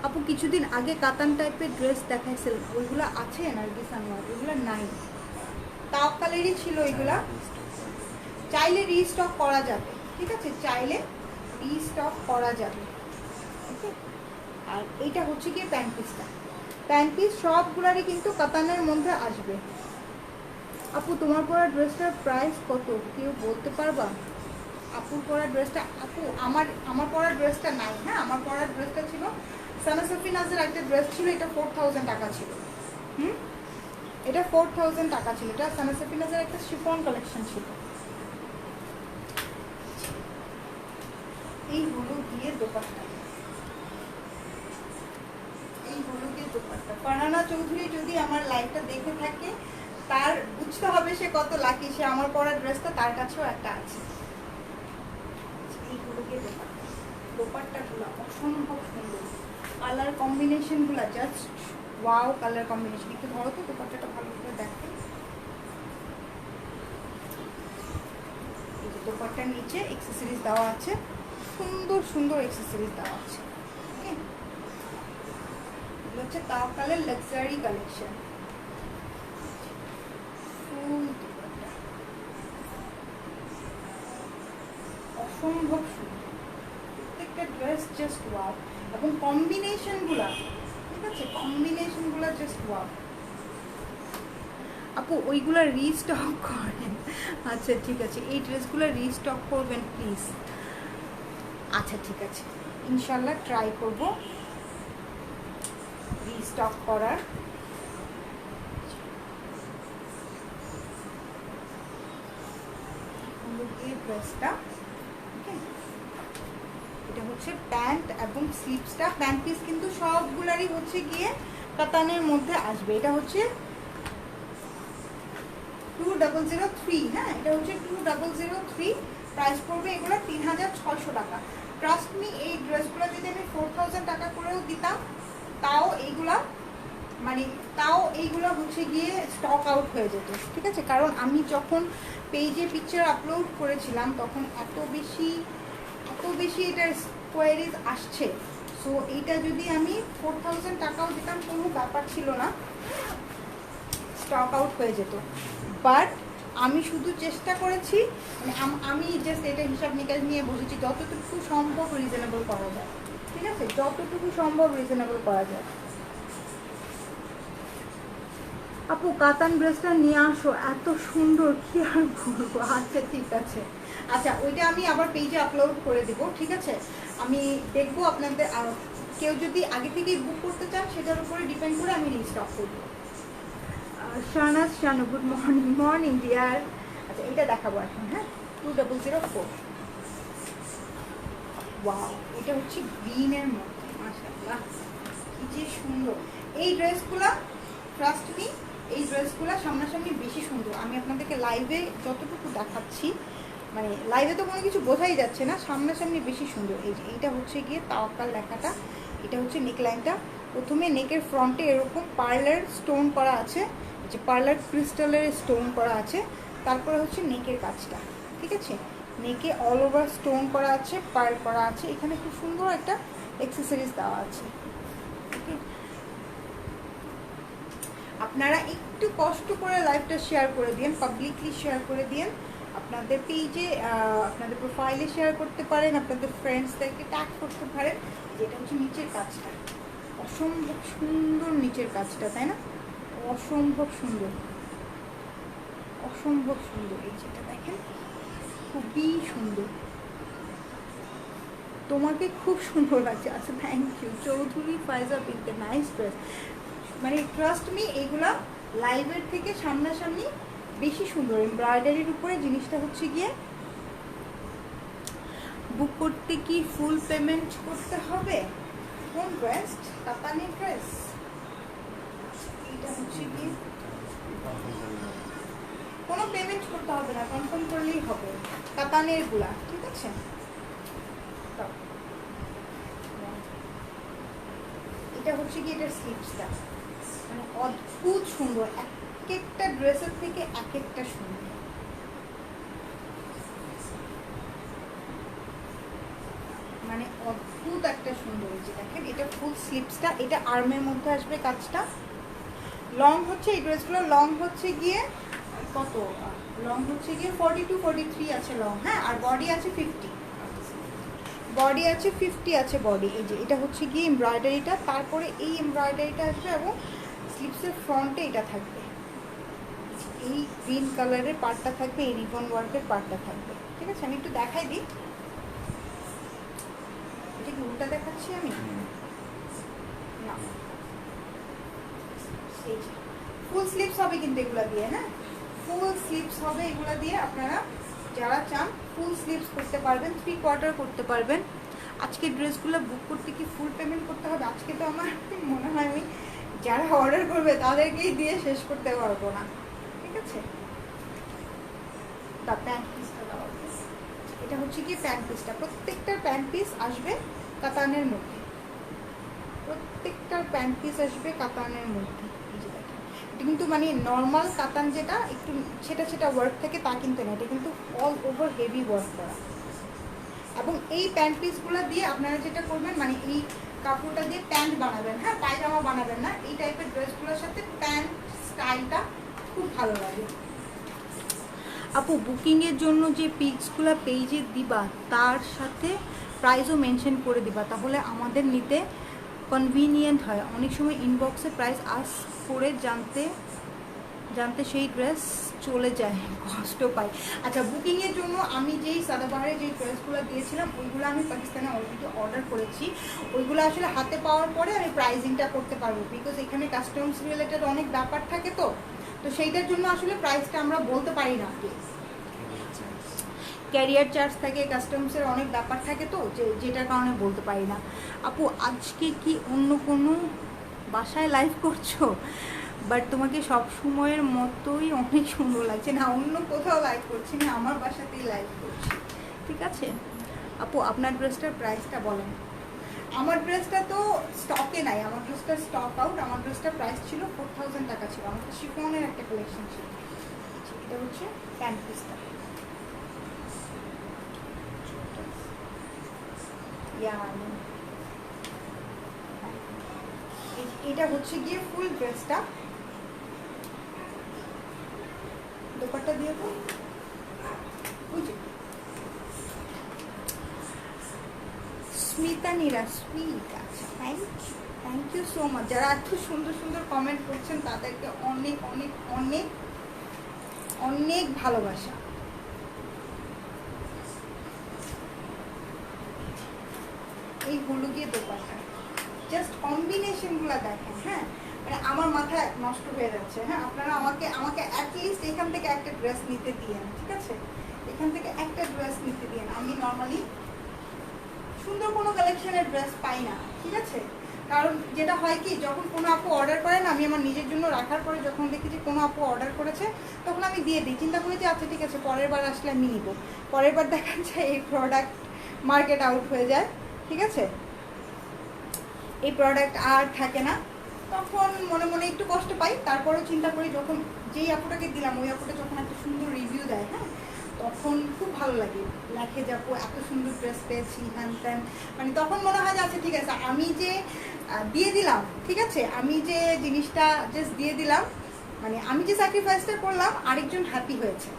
আপু কিছুদিন আগে কাতান টাইপের ড্রেস দেখাইছিলেন, ওইগুলো আছে নার্গিস আনোয়ার? ওইগুলো নাই, তাওকালেরই ছিল এগুলা। চাইলে রিস্টক করা যাবে, ঠিক আছে? চাইলে রিস্টক করা যাবে, ওকে? আর এইটা হচ্ছে কি প্যান্ট পিসটা, প্যান্ট পিস সবগুলারই কিন্তু কাতানের মধ্যে আসবে। আপু তোমার পরা ড্রেসটার প্রাইস কত, কেউ বলতে পারবা? আপুর পরা ড্রেসটা, আপু আমার পরা ড্রেসটা নাই। হ্যাঁ, আমার পরা ড্রেসটা ছিল সানা সফিনাজের একটা ড্রেস ছিল, এটা 4000 টাকা ছিল। এটা 4000 টাকা ছিল, এটা সানা সফিনাজের একটা শিফন কালেকশন ছিল। এই হলো গিয়ে দোপাট্টা, এই হলো গিয়ে দোপাট্টা। ফারহানা চৌধুরী যদি আমার লাইভটা দেখে থাকে, তার বুঝতে হবে সে কত লাকি, সে আমার পরা ড্রেসটা তার কাছেও একটা আছে। এদিকে দোপাট্টাগুলো অসম্ভব সুন্দর, কালার কম্বিনেশনগুলো জাস্ট ওয়াও কালার কম্বিনেশন। একটু ধরো তো দোপাট্টাটা ভালো করে দেখো। এই যে দোপাট্টার নিচে অ্যাক্সেসরিজ দেওয়া আছে, সুন্দর সুন্দর অ্যাক্সেসরিজ দেওয়া আছে। ওকে, এগুলো হচ্ছে তাওয়াক্কালের লাক্সারি কালেকশন। ফুল দোপাট্টা অসম্ভব সুন্দর, প্রত্যেকটা ড্রেস জাস্ট ওয়াও। এবং কম্বিনেশনগুলো, ঠিক আছে, কম্বিনেশনগুলো জাস্ট ওয়াও। আপু ওইগুলো রিস্টক করেন? আচ্ছা ঠিক আছে, এই ড্রেসগুলো রিস্টক করবেন প্লিজ। আচ্ছা ঠিক আছে, ইনশাল্লাহ ট্রাই করব রিস্টক করার। এই ড্রেসটা ওকে, এটা হচ্ছে প্যান্ট এবং স্লিভসটা। প্যান্ট পিস কিন্তু সবগুলারই হচ্ছে গিয়ে কাতানের মধ্যে আসবে। এটা হচ্ছে 2003, হ্যাঁ এটা হচ্ছে 2003, প্রাইস পড়বে এগুলো 3600 টাকা। ট্রাস্ট মি, এই ড্রেসগুলো যদি আমি 4000 টাকা করেও দিতাম তাও এইগুলা হচ্ছে গিয়ে স্টক আউট হয়ে যেত, ঠিক আছে। কারণ আমি যখন পেজে পিকচার আপলোড করেছিলাম তখন এত বেশি এটার কোয়ারিজ আসছে। সো এইটা যদি আমি 4000 টাকাও দিতাম কোনো ব্যাপার ছিল না, স্টক আউট হয়ে যেত। বাট আমি শুধু চেষ্টা করেছি, মানে আমি জাস্ট এটা হিসাব নিকাশ নিয়ে বসেছি যতটুকু সম্ভব রিজনেবল করা যায়, ঠিক আছে, যতটুকু সম্ভব রিজনেবল করা যায়। আপু কাতান ড্রেসটা নিয়ে আসো, এত সুন্দর, কি আর বলবো। আচ্ছা ঠিক আছে, আচ্ছা ওইটা আমি আবার পেজে আপলোড করে দেবো, ঠিক আছে। আমি দেখবো আপনাদের, আর কেউ যদি আগে থেকেই বুক করতে চান সেটার উপরে ডিপেন্ড করে আমি রিস্টক করবো। Shahnaz Shanu, good morning. Morning dear. আচ্ছা এটা দেখাবো এখন, হ্যাঁ 2004। ওয়াও, এটা হচ্ছে গ্রিনের মধ্যে, মাশাআল্লাহ কি যে সুন্দর। এই ড্রেসগুলো ট্রাস্ট মি, এই ড্রেসগুলো সামনাসামনি বেশি সুন্দর। আমি আপনাদেরকে লাইভে যতটুকু দেখাচ্ছি, মানে লাইভে তো কোনো কিছু বোঝাই যাচ্ছে না, সামনাসামনি বেশি সুন্দর। এই যে এইটা হচ্ছে গিয়ে তাওয়াক্কাল লেখাটা, এটা হচ্ছে নেকলাইনটা। প্রথমে নেকের ফ্রন্টে এরকম পার্লার স্টোন করা আছে, যে পার্লার ক্রিস্টালের স্টোন করা আছে। তারপরে হচ্ছে নেকের কাজটা, ঠিক আছে, নেকে অল ওভার স্টোন করা আছে, পার্ল করা আছে। এখানে খুব সুন্দর একটা অ্যাক্সেসরিজ দেওয়া আছে। আপনারা একটু কষ্ট করে লাইভটা শেয়ার করে দিন, পাবলিকলি শেয়ার করে দিন, আপনাদের পেজে, আপনাদের প্রোফাইলে শেয়ার করতে পারেন, আপনাদের ফ্রেন্ডসদেরকে ট্যাগ করতে পারেন। যেটা হচ্ছে নিচের কাজটা অসম্ভব সুন্দর, নিচের কাজটা তাই না, অসম্ভব সুন্দর, অসম্ভব সুন্দর। এই যেটা দেখেন খুবই সুন্দর, তোমাকে খুব সুন্দর লাগছে। আচ্ছা থ্যাংক ইউ। চৌধুরী ফাইজা বিনতে, নাইস ড্রেস। মানে ট্রাস্ট মি, এগুলা লাইভের থেকে সামনাসামনি বেশি সুন্দর। এমব্রয়ডারির উপরে জিনিসটা হচ্ছে গিয়ে, বুক করতে কি ফুল পেমেন্ট করতে হবে? কোন ড্রেস? কাতানের ড্রেস? এটা হচ্ছে গিয়ে কোনো পেমেন্ট করতে হবে না, কনফার্ম করলেই হবে। কাতানের গুলা, ঠিক আছে। এটা হচ্ছে কি, এটার স্লিভসটা মানে অদ্ভুত সুন্দর, এক একটা ড্রেসের থেকে এক একটা সুন্দর। মানে অদ্ভুত একটা সুন্দর। যে দেখেন এটা ফুল স্লিভসটা, এটা আর্মের মধ্যে আসবে কাজটা। লং হচ্ছে, এই ড্রেসগুলো লং হচ্ছে গিয়ে কত, লং হচ্ছে গিয়ে 42 43 আছে লং, হ্যাঁ। আর বডি আছে 50, বডি আছে 50 আছে বডি। এই যে এটা হচ্ছে গিয়ে এমব্রয়ডারিটা, তারপরে এই এমব্রয়ডারিটা আসবে এবং স্লিভসের ফ্রন্টে এটা থাকবে, এই গ্রিন কালারের পার্টটা থাকবে, এই রিবন ওয়ার্কের পার্টটা থাকবে, ঠিক আছে। আমি একটু দেখাই দিই, এটা কি উল্টা দেখাচ্ছি আমি? না, ফুল স্লিভস হবে কিন্তু এগুলা দিয়ে, হ্যাঁ ফুল স্লিভস হবে এগুলা দিয়ে। আপনারা যারা চান ফুল স্লিভস করতে পারবেন, 3/4 করতে পারবেন। আজকে ড্রেসগুলো বুক করতে কি ফুল পেমেন্ট করতে হবে? আজকে তো আমার মনে হয় আমি যারা অর্ডার করবে তাদেরকেই দিয়ে শেষ করতে পারবো না, ঠিক আছে। এটা হচ্ছে কি প্যান্ট পিসটা, প্রত্যেকটার প্যান্ট পিস আসবে কাতানের মধ্যে, প্রত্যেকটার প্যান্ট পিস আসবে কাতানের মধ্যে। এই যে দেখেন, এটা কিন্তু মানে নর্মাল কাতান যেটা একটু সেটা সেটা ওয়ার্ক থাকে তা কিন্তু না, এটা কিন্তু অল ওভার হেভি ওয়ার্ক করা। এবং এই প্যান্ট পিসগুলো দিয়ে আপনারা যেটা করবেন মানে এই কাপড়টা দিয়ে প্যান্ট বানাবেন, হ্যাঁ পায়জামা বানাবেন না, এই টাইপের ড্রেসগুলোর সাথে প্যান্ট স্টাইলটা খুব ভালো লাগে। আপু বুকিংয়ের জন্য যে পিক্সগুলো পেজে দিবা তার সাথে প্রাইসও মেনশন করে দিবা, তাহলে আমাদের নিতে কনভিনিয়েন্ট হয়। অনেক সময় ইনবক্সে প্রাইস আস করে জানতে জানতে সেই ড্রেস চলে যায়, কষ্ট পাই। আচ্ছা, বুকিংয়ের জন্য আমি যেই সাদাবাহারে যেই ড্রেসগুলো দিয়েছিলাম ওইগুলো আমি পাকিস্তানে অলরেডি অর্ডার করেছি, ওইগুলো আসলে হাতে পাওয়ার পরে আমি প্রাইসিংটা করতে পারবো, বিকজ এখানে কাস্টমস রিলেটেড অনেক ব্যাপার থাকে, তো সেইটার জন্য আসলে প্রাইসটা আমরা বলতে পারি না। ক্যারিয়ার চার্জ থাকে, কাস্টমসের অনেক ব্যাপার থাকে, তো যেটার কারণে বলতে পারি না। আপু আজকে কি অন্য কোনো বাসায় লাইভ করছো? বাট তোমাকে সব সময়ের মতোই অনেক সুন্দর লাগছে। না, অন্য কোথাও লাইভ করছি না, আমার বাসাতেই লাইভ করছি, ঠিক আছে। আপু আপনার ড্রেসটার প্রাইসটা বলেন। আমার ড্রেসটা তো স্টকে নাই, আমার ড্রেসটা স্টক আউট। আমার ড্রেসটার প্রাইস ছিল 4000 টাকা ছিল, আমার তো শিফনের একটা কালেকশন ছিল। এটা হচ্ছে প্যান্ট পিসটা, এটা হচ্ছে গিয়ে ফুল ড্রেসটা। দোপাট্টা দিয়ে তো স্মিতা নীরা সুইট। আচ্ছা, থ্যাংক ইউ সো মাচ। যারা এত সুন্দর সুন্দর কমেন্ট করছেন তাদেরকে অনেক অনেক অনেক অনেক ভালোবাসা। এই হলুদিয়ে দোপাট্টা, জাস্ট কম্বিনেশনগুলো দেখেন, হ্যাঁ মানে আমার মাথা নষ্ট হয়ে যাচ্ছে। হ্যাঁ, আপনারা আমাকে অ্যাটলিস্ট এখান থেকে একটা ড্রেস নিতে দিয়েন, ঠিক আছে, এখান থেকে একটা ড্রেস নিতে দিয়েন। আমি নর্মালি সুন্দর কোনো কালেকশনের ড্রেস পাই না, ঠিক আছে। কারণ যেটা হয় কি, যখন কোনো আপু অর্ডার করেন, আমি আমার নিজের জন্য রাখার পরে যখন দেখি যে কোনো আপু অর্ডার করেছে তখন আমি দিয়ে দিই, চিন্তা করি যে আচ্ছা ঠিক আছে পরের বার আসলে আমি নিব। পরের বার দেখা যায় এই প্রোডাক্ট মার্কেট আউট হয়ে যায়, ঠিক আছে, এই প্রোডাক্ট আর থাকে না, তখন মনে মনে একটু কষ্ট পাই। তারপরেও চিন্তা করি যখন যেই আপুটাকে দিলাম ওই আপুটা যখন একটা সুন্দর রিভিউ দেয়, হ্যাঁ তখন খুব ভালো লাগে, লেখে যে আপু এত সুন্দর ড্রেস পেয়েছি হ্যান ত্যান, মানে তখন মনে হয় যে আচ্ছা ঠিক আছে আমি যে দিয়ে দিলাম, ঠিক আছে আমি যে জিনিসটা জাস্ট দিয়ে দিলাম, মানে আমি যে স্যাক্রিফাইসটা করলাম আরেকজন হ্যাপি হয়েছে।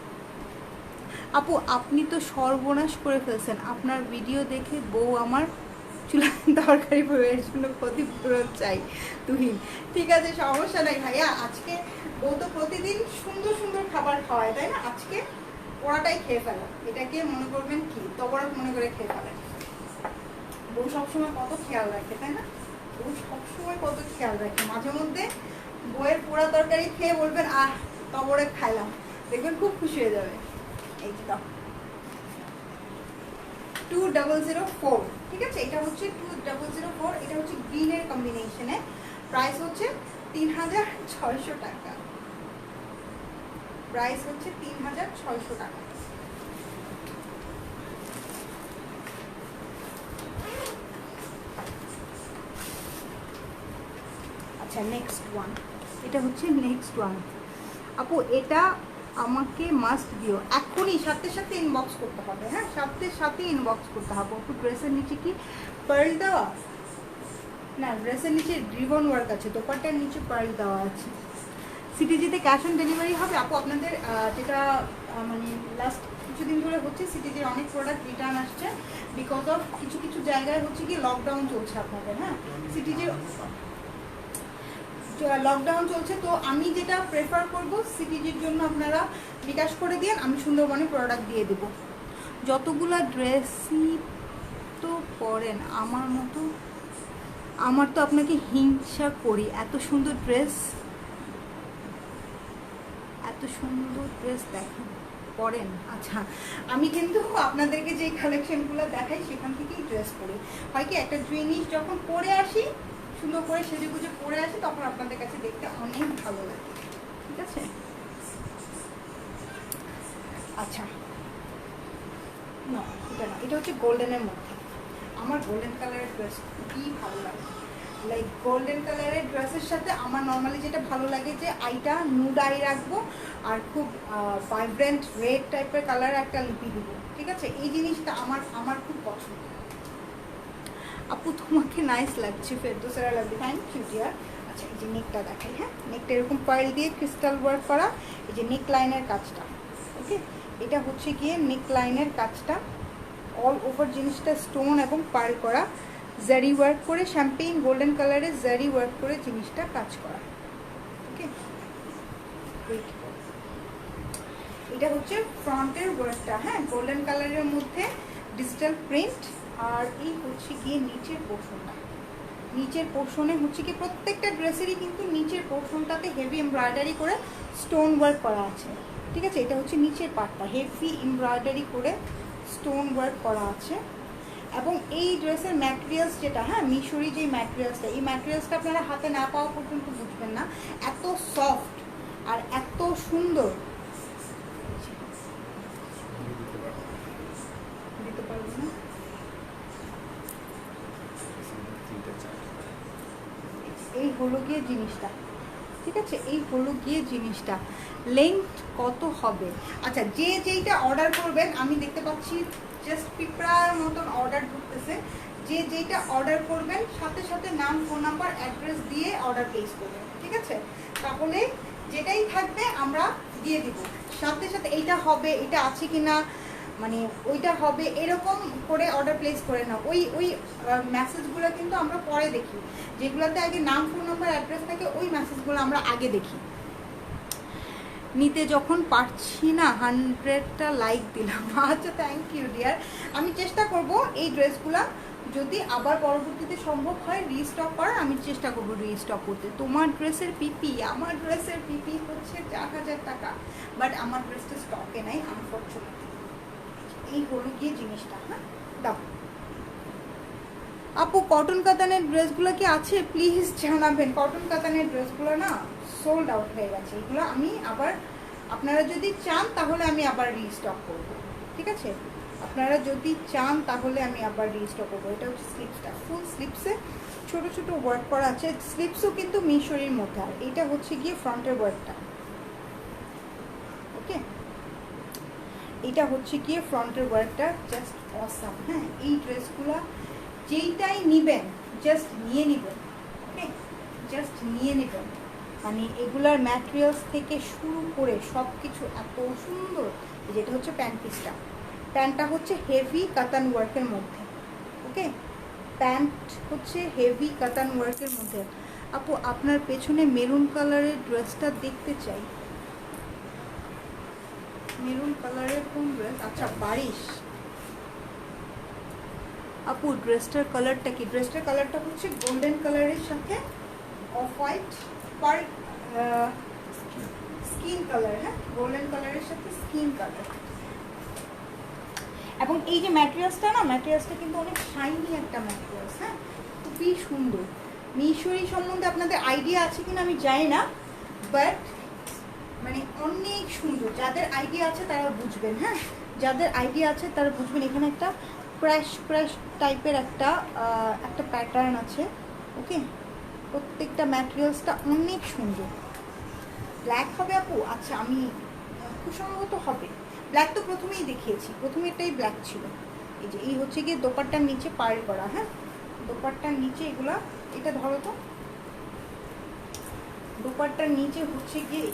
আপু আপনি তো সর্বনাশ করে ফেলছেন, আপনার ভিডিও দেখে বউ আমার চুলার তরকারি বউয়ের জন্য ক্ষতিপূরণ চাই তুহিন। ঠিক আছে, সমস্যা নাই ভাইয়া, আজকে বউ তো প্রতিদিন সুন্দর সুন্দর খাবার খাওয়ায়, তাই না, আজকে ওরাটাই খেয়ে ফেলা, এটাকে মনে করবেন কি তবরক মনে করে খেয়ে ফেলেন। বউ সবসময় কত খেয়াল রাখে, তাই না, বউ সবসময় কত খেয়াল রাখে। মাঝে মধ্যে বউয়ের পোড়া তরকারি খেয়ে বলবেন আহ তবরক খাইলাম, দেখবেন খুব খুশি হয়ে যাবে। এই তো 2004, ঠিক আছে, এটা হচ্ছে 2004, এটা হচ্ছে গ্রিনের কম্বিনেশনে, প্রাইস হচ্ছে 3600 টাকা, প্রাইস হচ্ছে 3600 টাকা। আচ্ছা, নেক্সট ওয়ান, এটা হচ্ছে নেক্সট ওয়ান। আপু এটা আমাকে মাস্ট দিও এখনই, সাথে সাথে ইনবক্স করতে হবে, হ্যাঁ সাথে সাথে ইনবক্স করতে হবে। আপু ড্রেসের নিচে কি পার্ল দেওয়া? না, ড্রেসের নিচে রিবন ওয়ার্ক আছে, দোপাট্টার নিচে পার্ল দেওয়া আছে। সিটিজিতে ক্যাশ অন ডেলিভারি হবে। আপু আপনাদের যেটা মানে লাস্ট কিছুদিন ধরে হচ্ছে সিটিজির অনেক প্রোডাক্ট রিটার্ন আসছে, বিকজ অফ কিছু কিছু জায়গায় হচ্ছে কি লকডাউন চলছে আপনাদের, হ্যাঁ সিটিজির লকডাউন চলছে, তো আমি যেটা প্রেফার করব সিটিজির জন্য আপনারা বিকাশ করে দিন, আমি সুন্দরবনে প্রোডাক্ট দিয়ে দেবো। যতগুলা ড্রেসই তো পরেন আমার মতো, আমার তো আপনাকে হিংসা করি, এত সুন্দর ড্রেস দেখেন পরেন। আচ্ছা, আমি কিন্তু আপনাদেরকে যে কালেকশনগুলো দেখাই সেখান থেকেই ড্রেস পরি, হয় কি একটা জিনিস যখন পরে আসি সুন্দর করে সেজে গুজে পরে আসি তখন আপনাদের কাছে দেখতে অনেক ভালো লাগে, ঠিক আছে। আচ্ছা, না এটা না, এটা হচ্ছে গোল্ডেনের মধ্যে। আমার গোল্ডেন কালারের ড্রেস খুবই ভালো লাগে। লাইক গোল্ডেন কালারের ড্রেসের সাথে আমার নর্মালি যেটা ভালো লাগে যে আইটা নুড আই রাখবো আর খুব ভাইব্রেন্ট রেড টাইপের কালার একটা লিপি দিব, ঠিক আছে? এই জিনিসটা আমার আমার খুব পছন্দ। আপু তোমাকে নাইস লাগছে, ফেরদৌসেরা লাগবে, থ্যাংক ইউ ডিয়ার। আচ্ছা এই যে নেকটা দেখাই, হ্যাঁ নেকটা এরকম পার্ল দিয়ে ক্রিস্টাল ওয়ার্ক করা, এই যে নেক লাইনের কাজটা, ওকে এটা হচ্ছে গিয়ে নেক লাইনের কাজটা, অল ওভার জিনিসটা স্টোন এবং পার্ল করা, জারি ওয়ার্ক করে শ্যাম্পেইন গোল্ডেন কালারের জারি ওয়ার্ক করে জিনিসটা কাজ করা, ওকে। এটা হচ্ছে ফ্রন্টের ওয়ার্কটা, হ্যাঁ গোল্ডেন কালারের মধ্যে ডিজিটাল প্রিন্ট। আর এই হচ্ছে গিয়ে নিচের পোর্শনটা, নিচের পোর্শনে হচ্ছে কি প্রত্যেকটা ড্রেসেরই কিন্তু নিচের পোর্শনটাতে হেভি এমব্রয়ডারি করে স্টোন ওয়ার্ক করা আছে, ঠিক আছে? এটা হচ্ছে নিচের পার্টটা হেভি এমব্রয়ডারি করে স্টোন ওয়ার্ক করা আছে। এবং এই ড্রেসের ম্যাটেরিয়ালস যেটা, হ্যাঁ মিশরি যেই ম্যাটেরিয়ালসটা, এই ম্যাটেরিয়ালসটা আপনারা হাতে না পাওয়া পর্যন্ত বুঝবেন না, এত সফট আর এত সুন্দর। দিতে পারবো না, এই হলো গিয়ে জিনিসটা, ঠিক আছে? এই হলো গিয়ে জিনিসটা, লেন্থ কত হবে? আচ্ছা যে যেইটা অর্ডার করবেন, আমি দেখতে পাচ্ছি জাস্ট পিঁপড়ার মতন অর্ডার ঢুকতেছে, যে যেইটা অর্ডার করবেন সাথে সাথে নাম, ফোন নাম্বার, অ্যাড্রেস দিয়ে অর্ডার প্লেস করবেন, ঠিক আছে? তাহলে যেটাই থাকবে আমরা দিয়ে দিব সাথে সাথে। এইটা হবে, এটা আছে কি না, মানে ওইটা হবে এরকম করে অর্ডার প্লেস করে না। ওই ওই মেসেজগুলো কিন্তু আমরা পরে দেখি, যেগুলোতে আগে নাম, ফোন নাম্বার, অ্যাড্রেস থাকে ওই মেসেজগুলো আমরা আগে দেখি। নিতে যখন পারছি না 100টা লাইক দিলাম। আচ্ছা থ্যাংক ইউ ডিয়ার। আমি চেষ্টা করব এই ড্রেসগুলা যদি আবার পরবর্তীতে সম্ভব হয় রিস্টক করার, আমি চেষ্টা করব রিস্টক করতে। তোমার ড্রেসের পিপি, আমার ড্রেসের পিপি হচ্ছে 4000 টাকা, বাট আমার ড্রেসটা স্টকে নাই আনফরচুনেটলি। এই হলো গিয়ে জিনিসটা, হ্যাঁ দাও। আপু কটন কাতানের ড্রেসগুলো কি আছে প্লিজ জানাবেন। কটন কাতানের ড্রেসগুলো না সোল্ড আউট হয়ে গেছে, এগুলো আমি আবার, আপনারা যদি চান তাহলে আমি আবার রিস্টক করব, ঠিক আছে? আপনারা যদি চান তাহলে আমি আবার রিস্টক করবো। এটা হচ্ছে স্লিপসটা, ফুল স্লিপসে ছোট ছোট ওয়ার্ক করা আছে, স্লিপসও কিন্তু মিশরির মধ্যে। আর এইটা হচ্ছে গিয়ে ফ্রন্টের ওয়ার্কটা, ওকে এটা হচ্ছে গিয়ে ফ্রন্টের ওয়ার্কটা, জাস্ট অসাম। হ্যাঁ এই ড্রেসগুলো যেইটাই নিবেন জাস্ট নিয়ে নেবেন, ওকে জাস্ট নিয়ে নেবেন, মানে এগুলার ম্যাটেরিয়ালস থেকে শুরু করে সব কিছু এত সুন্দর। যেটা হচ্ছে প্যান্ট পিসটা, প্যান্টটা হচ্ছে হেভি কাতান ওয়ার্কের মধ্যে, ওকে প্যান্ট হচ্ছে হেভি কাতান ওয়ার্কের মধ্যে। আপু আপনার পেছনে মেরুন কালারের ড্রেসটা দেখতে চাই। মেরুন কালারের কোন ড্রেস? আচ্ছা বারিশ। আপু ড্রেসটার কালারটা কি? ড্রেসটার কালারটা হচ্ছে গোল্ডেন কালারের সাথে অফ হোয়াইট পার স্কিন কালার, হ্যাঁ গোল্ডেন কালারের সাথে স্কিন কালার। এবং এই যে ম্যাটেরিয়ালসটা না, ম্যাটেরিয়ালসটা কিন্তু অনেক শাইনি একটা ম্যাটেরিয়ালস, হ্যাঁ খুবই সুন্দর। মিশরি সম্বন্ধে আপনাদের আইডিয়া আছে কিনা আমি জানি না, বাট মানে অনেক সুন্দর। যাদের আইডিয়া আছে তারা বুঝবেন, হ্যাঁ যাদের আইডিয়া আছে তারা বুঝবেন। এখানে একটা ক্র্যাশ ক্র্যাশ টাইপের একটা প্যাটার্ন আছে, ওকে প্রত্যেকটা ম্যাটেরিয়ালসটা অনেক সুন্দর। ব্ল্যাক হবে আপু? আচ্ছা আমি খুব সম্ভবত হবে। ব্ল্যাক তো প্রথমেই দেখিয়েছি, প্রথমে এটাই ব্ল্যাক ছিল। এই যে এই হচ্ছে গিয়ে দোপাট্টার নিচে পার্ল করা, হ্যাঁ দোপাট্টার নিচে এগুলা, এটা ধরো তো, দোপাট্টার নিচে হচ্ছে গিয়ে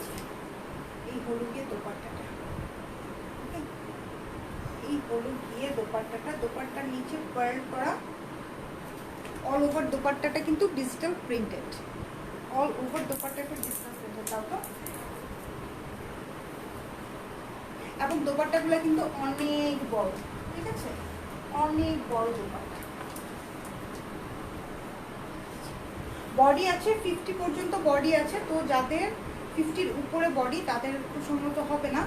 এই হলো গিয়ে দোপাট্টাটা, এই হলো গিয়ে দোপাট্টাটা, দোপাট্টার নিচে পার্ল করা। অল ওভার দোপাট্টাটা কিন্তু ডিজিটাল প্রিন্টেড, অল ওভার দোপাট্টাটা ডিজিটাল প্রিন্টেড। তাও তো, এবং দোপাট্টাগুলো কিন্তু অনেক বড়, ঠিক আছে অনেক বড় দোপাট্টা। বডি আছে 50 পর্যন্ত বডি আছে, তো যাদের 50-র উপরে বডি তাদের খুব সম্ভবত হবে না।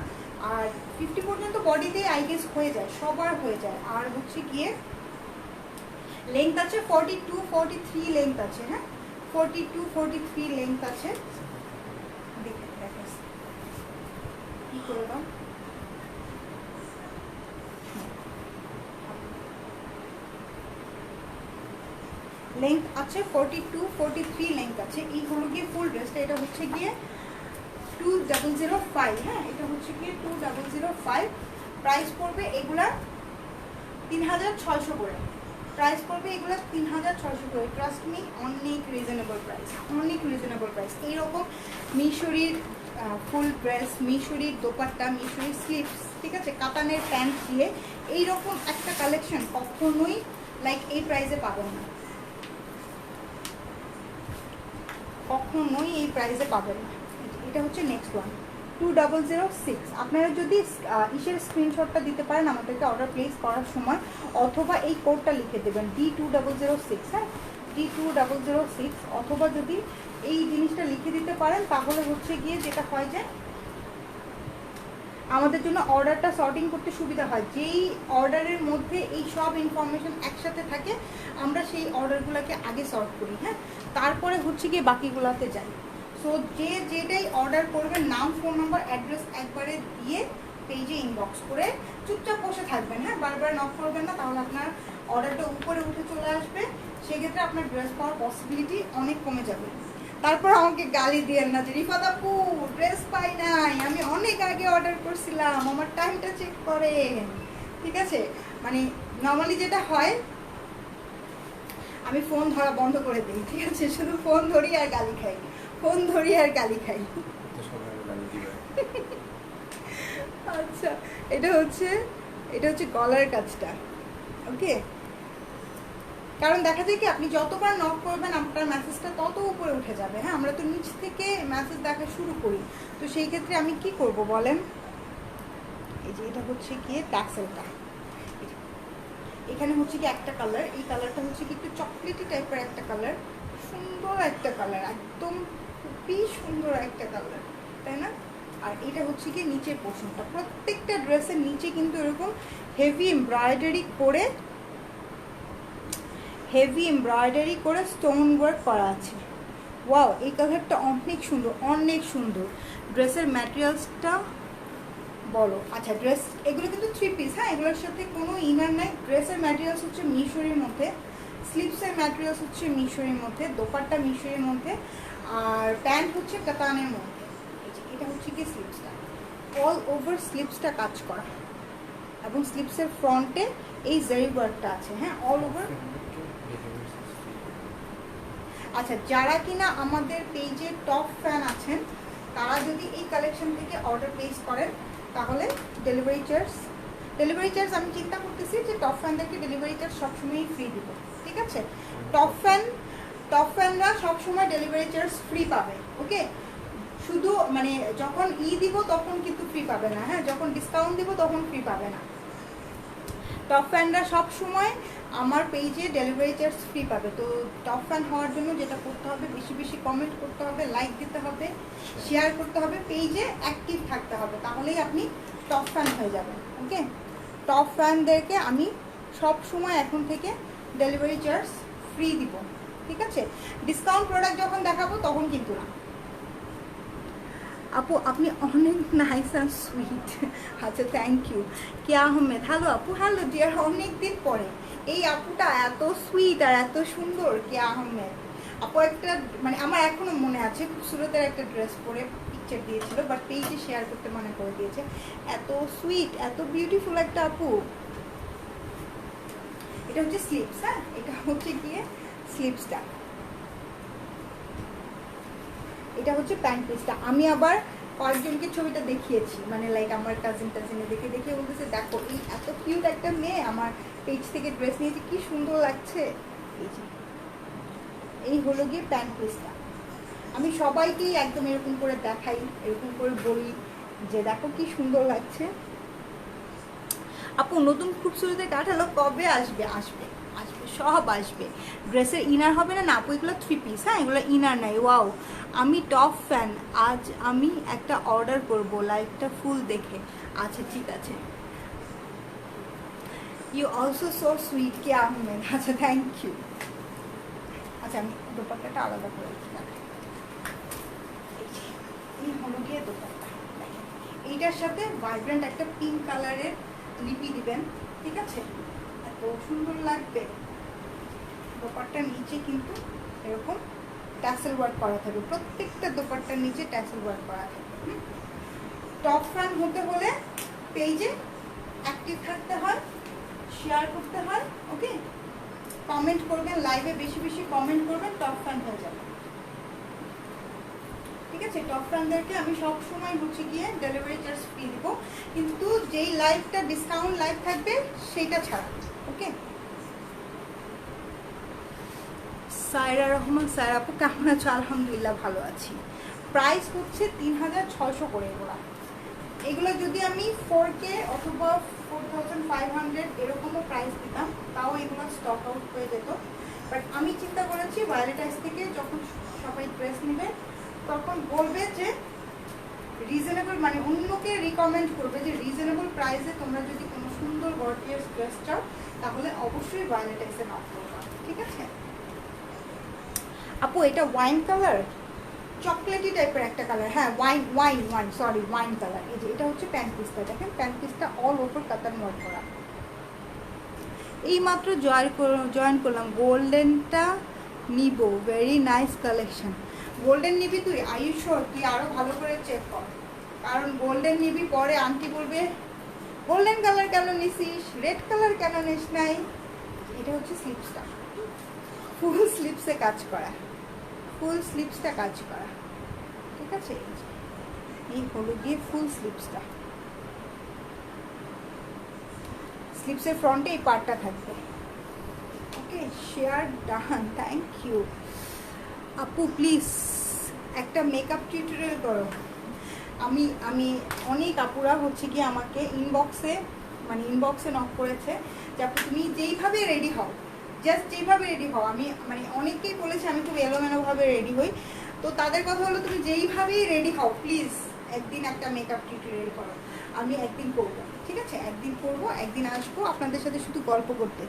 আর 50 পর্যন্ত বডিতেই আই গেস হয়ে যায়, সবার হয়ে যায়। আর হচ্ছে গিয়ে লেন্থ আছে 42-43 লেন্থ আছে, হ্যাঁ 42-43 লেন্থ আছে। দেখে কি করে দাও, লেন্থ আছে 42 43 লেন্থ আছে। এই হলো গিয়ে ফুল ড্রেসটা, এটা হচ্ছে গিয়ে 2005, হ্যাঁ এটা হচ্ছে গিয়ে 2005। প্রাইস পড়বে এগুলার 3600 করে, প্রাইস পড়বে এগুলো 3600 করে। ট্রাস্ট মি, অনেক রিজনেবল প্রাইস, অনেক রিজনেবল প্রাইস। এইরকম মিশরির ফুল ড্রেস, মিশরির দোপাট্টা, মিশরির স্লিভস, ঠিক আছে, কাতানের প্যান্ট দিয়ে এইরকম একটা কালেকশন কখনোই লাইক এই প্রাইসে পাবেন না, কখনোই এই প্রাইসে পাবেন না। এটা হচ্ছে নেক্সট ওয়ান 2006। আপনারা যদি ইসের স্ক্রিনশটটা দিতে পারেন আমাদেরকে অর্ডার প্লেস করার সময়, অথবা এই কোডটা লিখে দেবেন D2006, হ্যাঁ D2006, অথবা যদি এই জিনিসটা লিখে দিতে পারেন তাহলে হচ্ছে গিয়ে যেটা হয় যে আমাদের জন্য অর্ডারটা সর্টিং করতে সুবিধা হয়। যেই অর্ডারের মধ্যে এই সব ইনফরমেশন একসাথে থাকে আমরা সেই অর্ডারগুলোকে আগে সর্ট করি, হ্যাঁ তারপরে হচ্ছে গিয়ে বাকিগুলোতে যাই। সো যে যেটাই অর্ডার করবেন নাম, ফোন নাম্বার, অ্যাড্রেস একবারে দিয়ে পেজে ইনবক্স করে চুপচাপ বসে থাকবেন, হ্যাঁ বারবার নক করবেন না, তাহলে আপনার অর্ডারটা উপরে উঠে চলে আসবে, সেক্ষেত্রে আপনার ড্রেস পাওয়ার পসিবিলিটি অনেক কমে যাবে। তারপর আমাকে গালি দিয়েন না যে রিফাত আপু ড্রেস পাই নাই, আমি অনেক আগে অর্ডার করছিলাম, আমার টাইমটা চেক করেন, ঠিক আছে। মানে নর্মালি যেটা হয় আমি ফোন ধরা বন্ধ করে দিই, ঠিক আছে, শুধু ফোন ধরি আর গালি খাই, ফোন ধরি আর গালি খাই। আচ্ছা, এটা হচ্ছে গলার কাজটা, ওকে। কারণ দেখা যায় কি আপনি যতবার নক করবেন আপনার মেসেজটা তত উপরে উঠে যাবে, হ্যাঁ আমরা তো নিচ থেকে মেসেজ দেখা শুরু করি, তো সেই ক্ষেত্রে আমি কি করব বলেন। এই যে এটা হচ্ছে গিয়ে ট্যাক্সেলটা, এখানে হচ্ছে কি একটা কালার, এই কালারটা হচ্ছে কি একটু চকলেটি টাইপের একটা কালার, সুন্দর একটা কালার, একদম খুবই সুন্দর একটা কালার, তাই না। আর এটা হচ্ছে কি নিচের পোর্শনটা, প্রত্যেকটা ড্রেসের নিচে কিন্তু এরকম হেভি এমব্রয়ডারি করে স্টোন ওয়ার্ক করা আছে। ওয়াও, এই কালারটা অনেক সুন্দর, অনেক সুন্দর। ড্রেসের ম্যাটেরিয়ালসটা বলো। আচ্ছা ড্রেস এগুলো কিন্তু 3 পিস, হ্যাঁ এগুলোর সাথে কোনো ইনার নাই। ড্রেসের ম্যাটেরিয়ালস হচ্ছে মিশরির মধ্যে, স্লিভসের ম্যাটেরিয়ালস হচ্ছে মিশরির মধ্যে, দোপাট্টা মিশরির মধ্যে, আর প্যান্ট হচ্ছে কাতানের মধ্যে। এটা হচ্ছে কি স্লিভসটা, অল ওভার স্লিভসটা কাজ করা, এবং স্লিভসের ফ্রন্টে এই জারি ওয়ার্কটা আছে, হ্যাঁ অল ওভার। আচ্ছা যারা কিনা আমাদের পেজে টপ ফ্যান আছেন তারা যদি এই কালেকশন থেকে অর্ডার প্লেস করেন তাহলে ডেলিভারি চার্জ আমি চিন্তা করতেছি যে টপ ফ্যানদেরকে ডেলিভারি চার্জ সবসময়ই ফ্রি দিব, ঠিক আছে। টপ ফ্যানরা সবসময় ডেলিভারি চার্জ ফ্রি পাবে, ওকে। শুধু মানে যখন দিব তখন কিন্তু ফ্রি পাবে না, হ্যাঁ যখন ডিসকাউন্ট দিব তখন ফ্রি পাবে না। টপ ফ্যানরা সবসময় আমার পেজে ডেলিভারি চার্জ ফ্রি পাবে। তো টপ ফ্যান হওয়ার জন্য যেটা করতে হবে, বেশি বেশি কমেন্ট করতে হবে, লাইক দিতে হবে, শেয়ার করতে হবে, পেজে অ্যাক্টিভ থাকতে হবে, তাহলেই আপনি টপ ফ্যান হয়ে যাবেন, ওকে। টপ ফ্যানদেরকে আমি সব সময় এখন থেকে ডেলিভারি চার্জ ফ্রি দিব, ঠিক আছে। ডিসকাউন্ট প্রোডাক্ট যখন দেখাবো তখন কিন্তু না। আপু আপনি অনেক নাইস অ্যান্ড সুইট। আচ্ছা thank you. Keya Ahmed, hello আপু। হ্যালো ডিয়ার, অনেক দিন পরে। এই আপুটা এত সুইট আর এত সুন্দর, কেয়া আহমেদ আপু। একটা মানে আমার এখনো মনে আছে, খুব সুরতের একটা ড্রেস পরে পিকচার দিয়েছিল, বাট পেজে শেয়ার করতে মনে করে দিয়েছে। এত সুইট, এত বিউটিফুল একটা আপু। এটা হচ্ছে স্লিভস, হ্যাঁ এটা হচ্ছে গিয়ে স্লিভসটা, এটা হচ্ছে প্যান্ট পিসটা। আমি আবার কয়েকজনকে ছবিটা দেখিয়েছি, মানে লাইক আমার কাজিনে দেখে বলতেছে দেখো এই এত কিউট একটা মেয়ে আমার পেজ থেকে ড্রেস নিয়েছে, কি সুন্দর লাগছে। এই হলো গিয়ে প্যান্ট পিসটা। আমি সবাইকেই একদম এরকম করে দেখাই, এরকম করে বলি যে দেখো কি সুন্দর লাগছে। আপু নতুন খুবসুরতের কাঠালো কবে আসবে? আসবে সব আসবে। ড্রেসের ইনার হবে না, আপু এগুলো 3 পিস, হ্যাঁ এগুলো ইনার নাই। ওয়াও, আমি টপ ফ্যান, আজ আমি একটা অর্ডার করব লাইভটা ফুল দেখে। আচ্ছা ঠিক আছে। ইউ অলসো সো সুইট, কে আহমেদ। আচ্ছা থ্যাংক ইউ। আচ্ছা আমি দোপাট্টাটা আলাদা করে এই হলো গিয়ে দোপাট্টা। এইটার সাথে ভাইব্রেন্ট একটা পিঙ্ক কালারের লিপি দিবেন, ঠিক আছে, এত সুন্দর লাগবে। দোপাট্টার নিচে কিন্তু এরকম ট্যাসেল ওয়ার্ক করা থাকবে, প্রত্যেকটা দোপাট্টার নিচে ট্যাসেল ওয়ার্ক করা থাকবে। টপ ফ্যান হতে হলে পেজে অ্যাক্টিভ থাকতে হয়, শেয়ার করতে হয়, ওকে, কমেন্ট করবেন, লাইভে বেশি বেশি কমেন্ট করবেন, টপ ফ্যান হয়ে যাবে। ঠিক আছে, টপ ফ্যানদেরকে আমি সব সময় হচ্ছে গিয়ে ডেলিভারি চার্জ ফ্রি দিব, কিন্তু যেই লাইভটা ডিসকাউন্ট লাইভ থাকবে সেইটা ছাড়া, ওকে। সায়রা রহমান, সায়রা আপু কেমন আছো? আলহামদুলিল্লাহ ভালো আছি। প্রাইস হচ্ছে 3600 করে এগুলো। এগুলো যদি আমি 4K অথবা 4500 এরকমও প্রাইস দিতাম, তাও এগুলো স্টক আউট হয়ে যেত। বাট আমি চিন্তা করেছি ভায়োলেট আইস থেকে যখন সবাই ড্রেস নেবে তখন বলবে যে রিজনেবল, মানে অন্যকে রিকমেন্ড করবে যে রিজনেবল প্রাইসে তোমরা যদি কোনো সুন্দর গর্জিয়াস ড্রেস চাও তাহলে অবশ্যই ভায়োলেট আইসে নক করবা। ঠিক আছে আপু, এটা ওয়াইন কালার, চকলেটি টাইপের একটা কালার, হ্যাঁ ওয়াইন কালার। এই যে এটা হচ্ছে প্যান্ট পিসটা, দেখেন প্যান্ট পিসটা অল ওভার কাতান ওয়ার্ক করা। এই মাত্র জয়েন করলাম, গোল্ডেনটা নিব, ভেরি নাইস কালেকশন। গোল্ডেন নিবি তুই? আয়ুষ্য তুই আরো ভালো করে চেক কর, কারণ গোল্ডেন নিবি পরে আন্টি বলবে গোল্ডেন কালার কেন নিছিস, রেড কালার কেন নিস নাই। এটা হচ্ছে স্লিপসটা, ফুল স্লিপসে কাজ করা, ফুল স্লিপসটা কাজ করা। ঠিক আছে, এই হলো গিয়ে ফুল স্লিপসটা, স্লিপসের ফ্রন্টে এই পার্টটা থাকবে। ওকে, শেয়ার ডান, থ্যাংক ইউ আপু। প্লিজ একটা মেকআপ টিউটোরিয়াল করো। আমি অনেক আপুরা হচ্ছে কি আমাকে ইনবক্সে নক করেছে যে আপু তুমি যেইভাবে রেডি হও, জাস্ট যেইভাবে রেডি হও, আমি মানে অনেকেই বলেছে আমি খুব এলোমেলোভাবে রেডি হই, তো তাদের কথা হলো তুমি যেইভাবেই রেডি হও প্লিজ একদিন একটা মেকআপ টিউটোরিয়াল করো। আমি একদিন করবো, ঠিক আছে, একদিন করবো, একদিন আসবো আপনাদের সাথে শুধু গল্প করতে,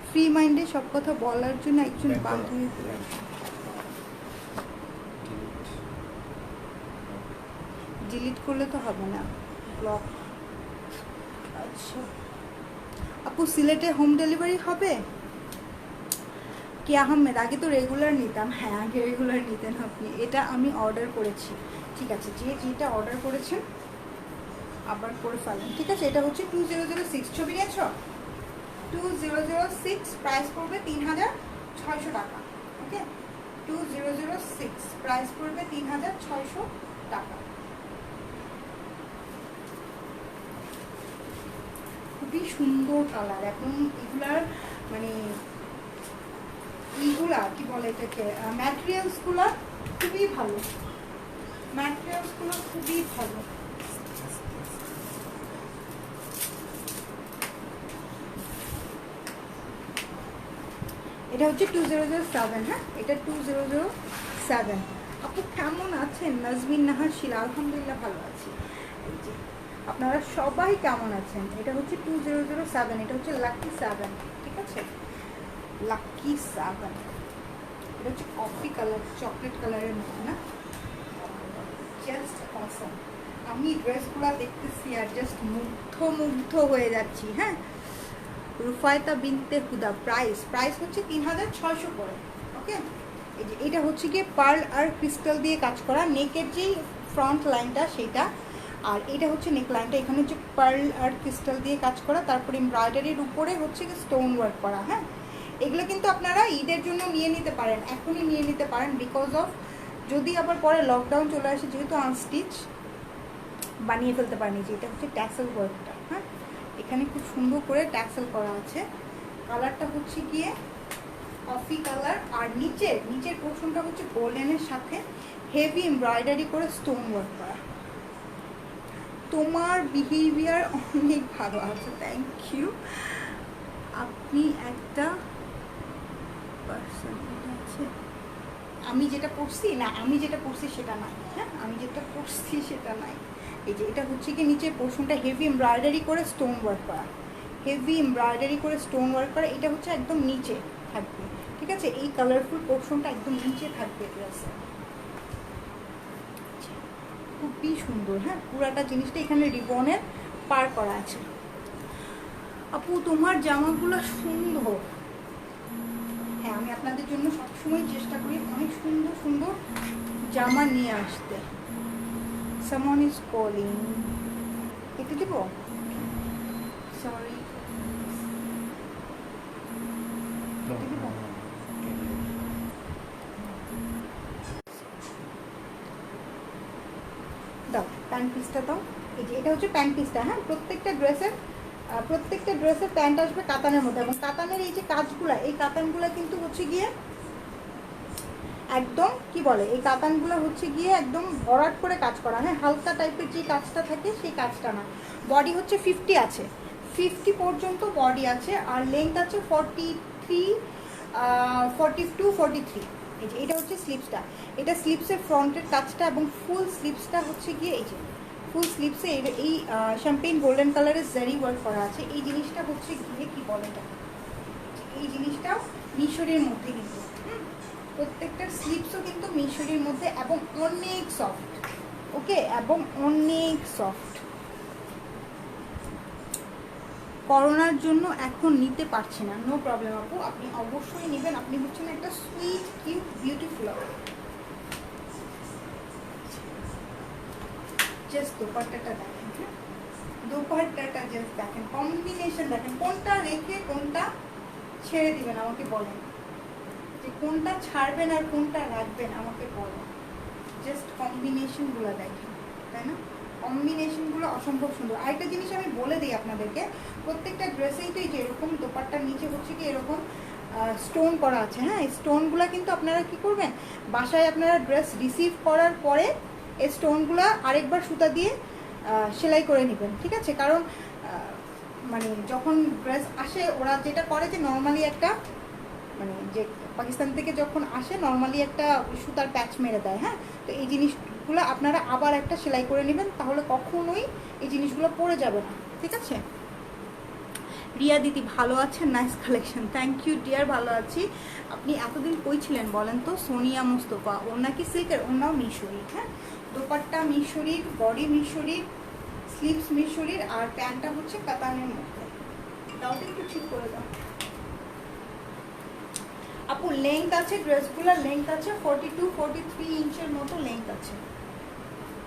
ফ্রি মাইন্ডে সব কথা বলার জন্য একজন বান্ধবী। ডিলিট করলে তো হবে না, ব্লক। আচ্ছা আপু, সিলেটে হোম ডেলিভারি হবে? কি আহমেদ, আগে তো রেগুলার নিতাম। হ্যাঁ আগে রেগুলার নিতেন আপনি। এটা আমি অর্ডার করেছি, ঠিক আছে, যেটা অর্ডার করেছেন আবার করে ফেলেন। ঠিক আছে, এটা হচ্ছে 2006, ছবি নিয়েছ 2006, প্রাইস পড়বে 3600 টাকা। ওকে, 2006 প্রাইস পড়বে 3600 টাকা। খুবই সুন্দর কালার। এখন এগুলার মানে এইগুলা কি বলে এটাকে, ম্যাটেরিয়ালসগুলো খুবই ভালো, ম্যাটেরিয়ালসগুলো খুবই ভালো। এটা হচ্ছে 2007, হ্যাঁ এটা 2007। আপু কেমন আছেন? নাজমিন নাহার শিলা, আলহামদুলিল্লাহ ভালো আছি। এই যে আপনারা সবাই কেমন আছেন? এটা হচ্ছে 2007, এটা হচ্ছে লাকি 7, ঠিক আছে, লাকি 7। এটা হচ্ছে কফি কালার, চকলেট কালারের মধ্যে না, জাস্ট অসম। আমি ড্রেসগুলো দেখতেছি আর জাস্ট মুগ্ধ হয়ে যাচ্ছি। হ্যাঁ, রুফায়তা বিনতে হুদা, প্রাইস হচ্ছে 3600 করে। ওকে, এই যে এটা হচ্ছে গিয়ে পার্ল আর ক্রিস্টাল দিয়ে কাজ করা, নেকের যেই ফ্রন্ট লাইনটা সেটা, আর এটা হচ্ছে নেক লাইনটা, এখানে হচ্ছে পার্ল আর ক্রিস্টাল দিয়ে কাজ করা, তারপরে এমব্রয়ডারির উপরে হচ্ছে স্টোন ওয়ার্ক করা। হ্যাঁ, এগুলো কিন্তু আপনারা ঈদের জন্য নিয়ে নিতে পারেন, এখনই নিয়ে নিতে পারেন, বিকজ অফ যদি আবার পরে লকডাউন চলে আসে, যেহেতু আনস্টিচ বানিয়ে ফেলতে পারেন। যে এটা হচ্ছে ট্যাসেল ওয়ার্কটা, হ্যাঁ এখানে খুব সুন্দর করে ট্যাসেল করা আছে। কালারটা হচ্ছে গিয়ে কফি কালার, আর নিচের পোর্শনটা হচ্ছে গোল্ডেনের সাথে হেভি এমব্রয়ডারি করে স্টোন ওয়ার্ক করা। তোমার বিহেভিয়ার অনেক ভালো আছে, থ্যাংক ইউ। আপনি একটা পার্সন আছে, আমি যেটা পড়ছি না, আমি যেটা পড়ছি সেটা নাই। হ্যাঁ, আমি যেটা পড়ছি সেটা নাই। এই যে এটা হচ্ছে কি নিচের পোর্শনটা হেভি এমব্রয়ডারি করে স্টোন ওয়ার্ক করা, হেভি এমব্রয়ডারি করে স্টোন ওয়ার্ক করা। এটা হচ্ছে একদম নিচে থাকবে, ঠিক আছে, এই কালারফুল পোর্শনটা একদম নিচে থাকবে ড্রেসে, খুবই সুন্দর। হ্যাঁ, পুরাটা জিনিসটা এখানে রিবনের পার করা আছে। আপু তোমার জামাগুলো সুন্দর। হ্যাঁ, আমি আপনাদের জন্য সবসময় চেষ্টা করি অনেক সুন্দর সুন্দর জামা নিয়ে আসতে। সামওয়ান ইজ কলিং, কেটে দেব, সরি দাও প্যান্ট পিসটা দাও। এই যে এটা হচ্ছে প্যান্ট পিসটা, হ্যাঁ প্রত্যেকটা ড্রেসের প্যান্ট আসবে কাতানের মধ্যে, এবং কাতানের এই যে কাজগুলা, এই কাতানগুলা কিন্তু হচ্ছে গিয়ে একদম কি বলে, এই কাতানগুলো হচ্ছে গিয়ে একদম ভরাট করে কাজ করা, হ্যাঁ হালকা টাইপের যে কাজটা থাকে সেই কাজটা না। বডি হচ্ছে 50 আছে, 50 পর্যন্ত বডি আছে, আর লেন্থ আছে 43, 42, 43। এই যে এটা হচ্ছে স্লিপসটা, এটা স্লিপসের ফ্রন্টের কাজটা, এবং ফুল স্লিপসটা হচ্ছে গিয়ে এই যে ফুল স্লিপসে এই শ্যাম্পেইন গোল্ডেন কালারের জারি ওয়ার্ক করা আছে। এই জিনিসটা হচ্ছে গিয়ে কি বলে এটা, এই জিনিসটাও মিশরের মধ্যে কিন্তু, প্রত্যেকটা স্লিপসও কিন্তু মিশরের মধ্যে, এবং অনেক সফট, ওকে, এবং অনেক সফট। করোনার জন্য এখন নিতে পারছি না, নো প্রবলেম আপু, আপনি অবশ্যই নেবেন। আপনি হচ্ছেন একটা সুইট কিউট বিউটিফুল। জাস্ট দোপাট্টাটা দেখেন, হ্যাঁ দোপাট্টাটা জাস্ট দেখেন, কম্বিনেশন দেখেন, কোনটা রেখে কোনটা ছেড়ে দিবেন আমাকে বলেন, যে কোনটা ছাড়বেন আর কোনটা রাখবেন আমাকে বলেন। জাস্ট কম্বিনেশনগুলো দেখেন, তাই না, কম্বিনেশনগুলো অসম্ভব সুন্দর। আরেকটা জিনিস আমি বলে দিই আপনাদেরকে, প্রত্যেকটা ড্রেসেই তো এই যে এরকম দোপাট্টার নিচে হচ্ছে কি এরকম স্টোন করা আছে, হ্যাঁ এই স্টোনগুলো কিন্তু আপনারা কি করবেন, বাসায় আপনারা ড্রেস রিসিভ করার পরে এই স্টোনগুলো আরেকবার সুতা দিয়ে সেলাই করে নেবেন, ঠিক আছে। কারণ মানে যখন ড্রেস আসে ওরা যেটা করে যে নর্মালি একটা মানে যে পাকিস্তান থেকে যখন আসে নর্মালি একটা সুতার প্যাচ মেরে দেয়, হ্যাঁ তো এই জিনিসগুলো আপনারা আবার একটা সেলাই করে নেবেন, তাহলে কখনোই এই জিনিসগুলো পড়ে যাবে না, ঠিক আছে। রিয়া দিদি ভালো আছেন, nice collection, thank you dear, ভালো আছি। আপনি এতদিন কই ছিলেন বলেন তো? সোনিয়া মুস্তফা, ওর নাকি সিল্কের, ওর নাও মিশরি, হ্যাঁ দোপাট্টা মিশরির, বডি মিশরির, স্লিভস মিশরির, আর প্যান্টটা হচ্ছে কাতানের মধ্যে। তাও তো একটু ঠিক করে দাও আপু। লেন্থ আছে ড্রেসগুলোর, লেন্থ আছে 42, 43 ইঞ্চের মতো লেন্থ আছে,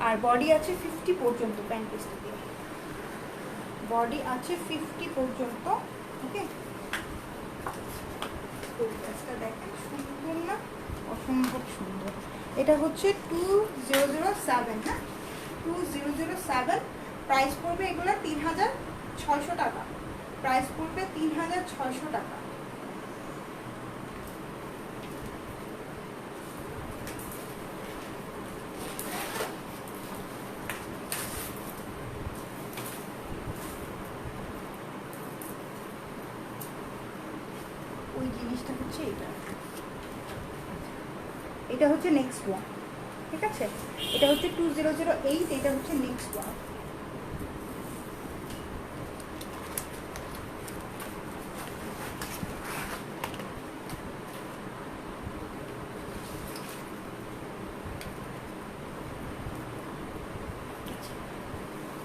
আর বডি আছে 50 পর্যন্ত। প্যান্ট পিসটা দিয়ে বডি আছে 50 পর্যন্ত, ওকে। ড্রেসটা দেখেন সুন্দর না, অসম্ভব সুন্দর। এটা হচ্ছে 2007, হ্যাঁ 2007, প্রাইস পড়বে এগুলো 3600 টাকা, প্রাইস পড়বে 3600 টাকা। ওই জিনিসটা হচ্ছে এটা হচ্ছে নেক্সট ওয়ান, ঠিক আছে। এটা হচ্ছে 2008, এটা হচ্ছে নেক্সট ওয়ান।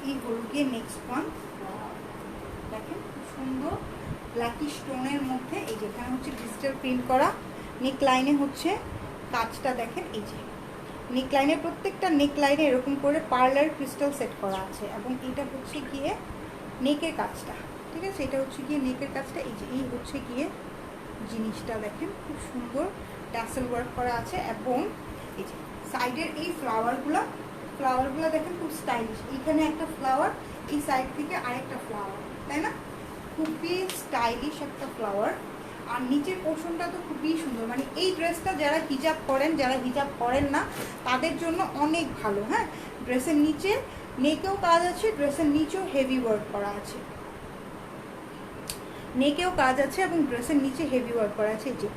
এই হলো গিয়ে নেক্সট ওয়ান, দেখেন সুন্দর ব্ল্যাকি স্টোনের মধ্যে, এই যেখানে হচ্ছে ডিজিটাল প্রিন্ট করা, নেক লাইনে হচ্ছে কাজটা দেখেন, এই যে নেক লাইনে, প্রত্যেকটা নেক লাইনে এরকম করে পার্লার ক্রিস্টাল সেট করা আছে, এবং এটা হচ্ছে গিয়ে নেকের কাজটা, ঠিক আছে। এটা হচ্ছে গিয়ে নেকের কাজটা, এই যে এই হচ্ছে গিয়ে জিনিসটা দেখেন খুব সুন্দর ট্যাসেল ওয়ার্ক করা আছে, এবং এই যে সাইডের এই ফ্লাওয়ারগুলো দেখেন খুব স্টাইলিশ, এইখানে একটা ফ্লাওয়ার, এই সাইড থেকে আরেকটা ফ্লাওয়ার, তাই না, খুবই স্টাইলিশ একটা ফ্লাওয়ার। আর নিচের পোর্শনটা তো খুবই সুন্দর, মানে এই ড্রেসটা যারা হিজাব করেন, যারা হিজাব করেন না তাদের জন্য অনেক ভালো, হ্যাঁ। ড্রেসের নিচে নেকেও কাজ আছে, ড্রেসের নিচেও হেভি ওয়ার্ক করা আছে, নেকেও কাজ আছে এবং ড্রেসের নিচে হেভি ওয়ার্ক করা আছে। যে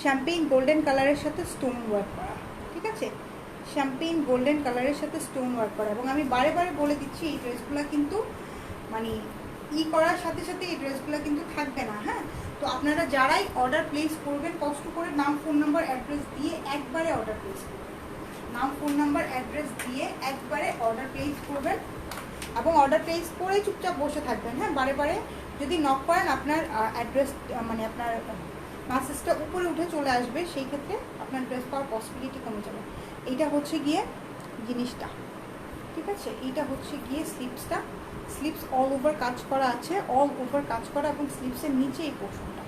শ্যাম্পেইন গোল্ডেন কালারের সাথে স্টোন ওয়ার্ক করা, ঠিক আছে, শ্যাম্পেইন গোল্ডেন কালারের সাথে স্টোন ওয়ার্ক করা। এবং আমি বারে বারে বলে দিচ্ছি এই ড্রেসগুলো কিন্তু মানে করার সাথে সাথে এই ড্রেসগুলো কিন্তু থাকবে না, হ্যাঁ। তো আপনারা যারাই অর্ডার প্লেস করবেন কষ্ট করে নাম, ফোন নাম্বার, অ্যাড্রেস দিয়ে একবারে অর্ডার প্লেস করবেন, নাম, ফোন নাম্বার, অ্যাড্রেস দিয়ে একবারে অর্ডার প্লেস করবেন, এবং অর্ডার প্লেস করেই চুপচাপ বসে থাকবেন, হ্যাঁ। বারে বারে যদি নক করেন আপনার অ্যাড্রেস মানে আপনার মাসেজটা উপরে উঠে চলে আসবে, সেই ক্ষেত্রে আপনার ড্রেস পাওয়ার পসিবিলিটি কমে যাবে। এইটা হচ্ছে গিয়ে জিনিসটা, ঠিক আছে। এইটা হচ্ছে গিয়ে স্লিপসটা, স্লিপস অল ওভার কাজ করা আছে, অল ওভার কাজ করা, এবং স্লিপসের নিচে এই পোর্শনটা।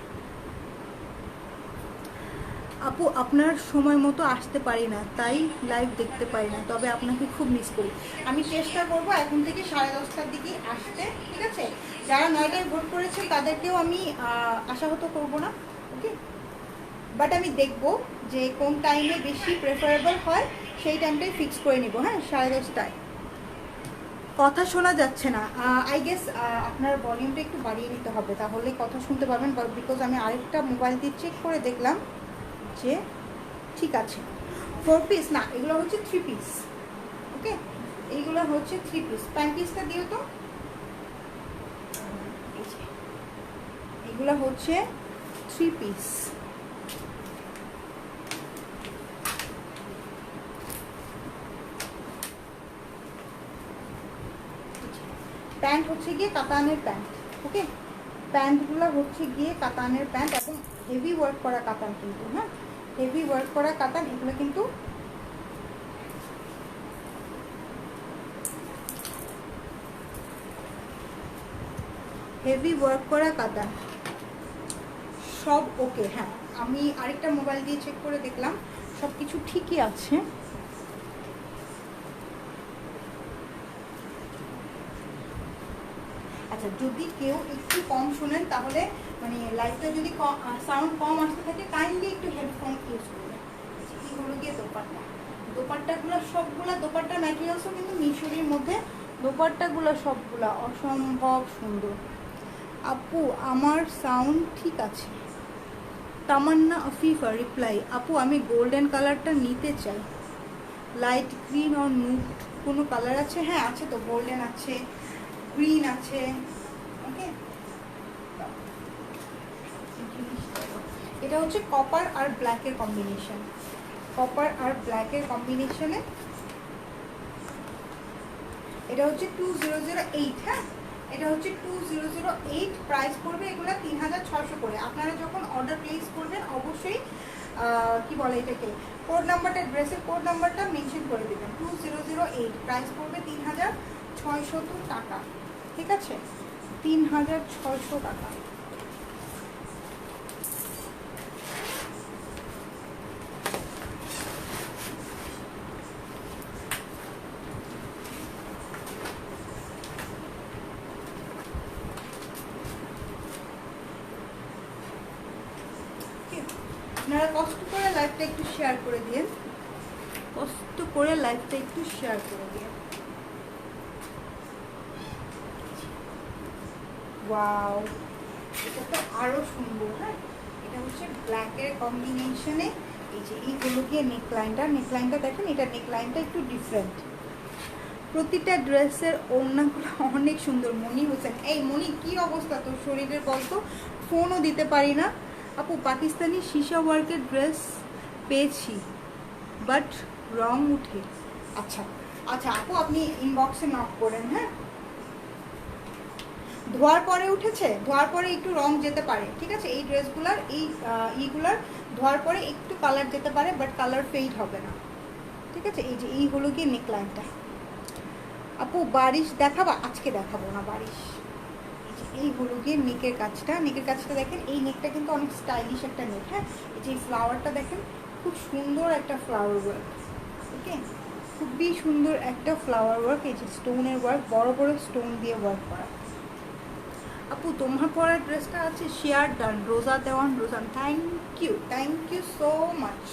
আপু আপনার সময় মতো আসতে পারি না, তাই লাইভ দেখতে পারি না, তবে আপনাকে খুব মিস করি। আমি চেষ্টা করব এখন থেকে 10:30টার দিকেই আসতে, ঠিক আছে। যারা 9টায় ভোট করেছেন তাদেরকেও আমি আশাহত করব না, ওকে। বাট আমি দেখব যে কোন টাইমে বেশি প্রেফারেবল হয়, সেই টাইমটাই ফিক্স করে নিব, হ্যাঁ, 10:30টায়। কথা শোনা যাচ্ছে না, আই গেস আপনার ভলিউমটা একটু বাড়িয়ে নিতে হবে, তাহলে কথা শুনতে পারবেন। বিকজ আমি আরেকটা মোবাইল দিয়ে চেক করে দেখলাম যে ঠিক আছে। 4 পিস না, এগুলো হচ্ছে 3 পিস, ওকে। এইগুলো হচ্ছে 3 পিস। প্যান্ট পিসটা দিও তো। এগুলো হচ্ছে 3 পিস। প্যান্ট হচ্ছে গিয়ে কাতানের প্যান্ট, ওকে। প্যান্টগুলো হচ্ছে গিয়ে কাতানের প্যান্ট, এবং হেভি ওয়ার্ক করা কাতান কিন্তু, হ্যাঁ, হেভি ওয়ার্ক করা কাতান। এগুলো কিন্তু হেভি ওয়ার্ক করা কাতান, সব ওকে। হ্যাঁ, আমি আরেকটা মোবাইল দিয়ে চেক করে দেখলাম, সব কিছু ঠিকই আছে। আচ্ছা, যদি কেউ একটু কম শোনেন, তাহলে মানে লাইভটা যদি সাউন্ড কম আসতে থাকে, কাইন্ডলি একটু হেডফোন ইউজ করবেন। এই হলো গিয়ে দোপাট্টা। দোপাট্টাগুলো সবগুলা, দোপাট্টার ম্যাটেরিয়ালসও কিন্তু মিশরির মধ্যে। দোপাট্টাগুলো সবগুলা অসম্ভব সুন্দর। আপু আমার সাউন্ড ঠিক আছে। তামান্না আফিফা রিপ্লাই, আপু আমি গোল্ডেন কালারটা নিতে চাই, লাইট গ্রিন আর নুড কোনো কালার আছে? হ্যাঁ আছে তো, গোল্ডেন আছে, গ্রিন আছে, ওকে। এটা হচ্ছে কপার আর ব্ল্যাকের কম্বিনেশন, কপার আর ব্ল্যাকের কম্বিনেশনে। এটা হচ্ছে 2008, হ্যাঁ, এটা হচ্ছে 2008। প্রাইস পড়বে এগুলো 3600 করে। আপনারা যখন অর্ডার প্লেস করবেন অবশ্যই কি বলে এটাকে, কোড নাম্বারটা, ড্রেসের কোড নাম্বারটা মেনশন করে দেবেন। 2008, প্রাইস পড়বে 3600 টাকা, ঠিক আছে, 3600 টাকা। আপনারা কষ্ট করে লাইভটা একটু শেয়ার করে দিন, কষ্ট করে লাইভটা একটু শেয়ার করে দিন। ওয়াও, এটা তো আরো সুন্দর। হ্যাঁ, এটা হচ্ছে ব্ল্যাকের কম্বিনেশনে। এই যে এই হলো গিয়ে নেকলাইনটা, নেকলাইনটা দেখেন, এটা নেকলাইনটা একটু ডিফারেন্ট। প্রতিটা ড্রেসের ওড়নাগুলো অনেক সুন্দর। মনি হোসেন, এই মনি কি অবস্থা তোর শরীরের বলতো, ফোনও দিতে পারি না। আপু পাকিস্তানি সীসা ওয়ার্কের ড্রেস পেয়েছি, বাট রং উঠে। আচ্ছা আচ্ছা আপু, আপনি ইনবক্সে নক করেন, হ্যাঁ। ধোয়ার পরে উঠেছে, ধোয়ার পরে একটু রং যেতে পারে, ঠিক আছে। এই ড্রেসগুলার এই ইগুলার ধোয়ার পরে একটু কালার যেতে পারে, বাট কালার ফেড হবে না, ঠিক আছে। এই যে এই হলো গিয়ে নেকলাইনটা। আপু বারিশ দেখাবা? আজকে দেখাবো না বারিশ। এই হলো গিয়ে নেকের কাজটা, নেকের কাজটা দেখেন, এই নেকটা কিন্তু অনেক স্টাইলিশ একটা নেক, হ্যাঁ। এই যে এই ফ্লাওয়ারটা দেখেন, খুব সুন্দর একটা ফ্লাওয়ার ওয়ার্ক, ওকে, খুবই সুন্দর একটা ফ্লাওয়ার ওয়ার্ক। এই যে স্টোনের ওয়ার্ক, বড় বড় স্টোন দিয়ে ওয়ার্ক করা। আপু তোমার পরার ড্রেসটা আছে শেয়ার ডান, রোজা দেওয়ান রোজান, থ্যাংক ইউ সো মাচ।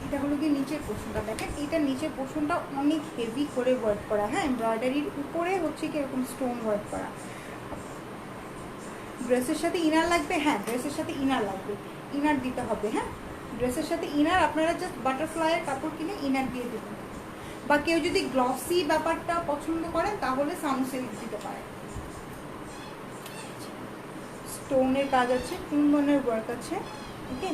এটা হলো গিয়ে নিচের পোর্শনটা দেখেন, এটা নিচের পোর্শনটা অনেক হেভি করে ওয়ার্ক করা, হ্যাঁ, এমব্রয়ডারির উপরে হচ্ছে কি এরকম স্টোন ওয়ার্ক করা। ড্রেসের সাথে ইনার লাগবে? হ্যাঁ, ড্রেসের সাথে ইনার লাগবে, ইনার দিতে হবে, হ্যাঁ। ড্রেসের সাথে ইনার, আপনারা জাস্ট বাটারফ্লাইয়ের কাপড় কিনে ইনার দিয়ে দেবেন। বা কেউ যদি গ্লসি ব্যাপারটা পছন্দ করেন তাহলে সামসিল্ক দিতে পারেন। স্টোনের কাজ আছে, কুন্দনের ওয়ার্ক আছে, ওকে।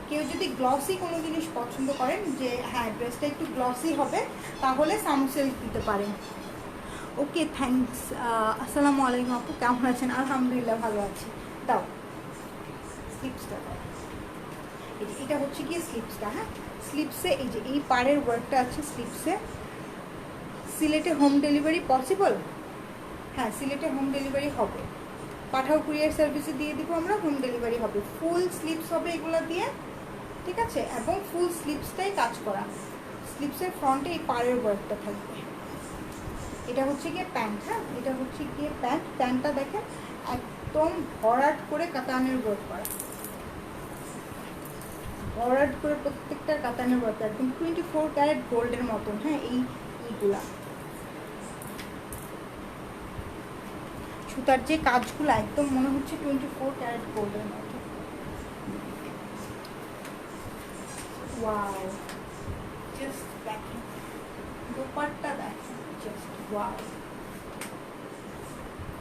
কেউ যদি গ্লসি কোনো জিনিস পছন্দ করেন, যে হ্যাঁ ড্রেসটা একটু গ্লসি হবে, তাহলে সামসিল্ক দিতে পারেন। Okay thanks. আসসালামু আলাইকুম আপু, কেমন আছেন? আলহামদুলিল্লাহ ভালো আছি। দাও স্লিপসটা দাও। এই যে এটা হচ্ছে কি স্লিপসটা, হ্যাঁ স্লিপসে এই যে এই পাড়ের ওয়ার্কটা আছে স্লিপসে। সিলেটে হোম ডেলিভারি পসিবল? হ্যাঁ সিলেটে হোম ডেলিভারি হবে, পাঠাও কুরিয়ার সার্ভিসে দিয়ে দিব আমরা, হোম ডেলিভারি হবে। ফুল স্লিপস হবে এগুলো দিয়ে, ঠিক আছে, এবং ফুল স্লিপসটাই কাজ করা। স্লিপসের ফ্রন্টে এই পাড়ের ওয়ার্কটা থাকবে। এটা হচ্ছে গিয়ে প্যান্ট, হ্যাঁ এটা হচ্ছে গিয়ে প্যান্ট। প্যান্টটা দেখেন একদম ভরাট করে কাতানের ওয়ার্ক করা, ভরাট করে প্রত্যেকটা কাতানের ওয়ার্ক একদম 24 ক্যারেট গোল্ডের মতন। হ্যাঁ এইগুলা সুতার যে কাজগুলো একদম মনে হচ্ছে 24 ক্যারেট গোল্ডের মতো। ওয়াও, জাস্ট দেখেন দোপাট্টা দেখেন, জাস্ট ওয়াও,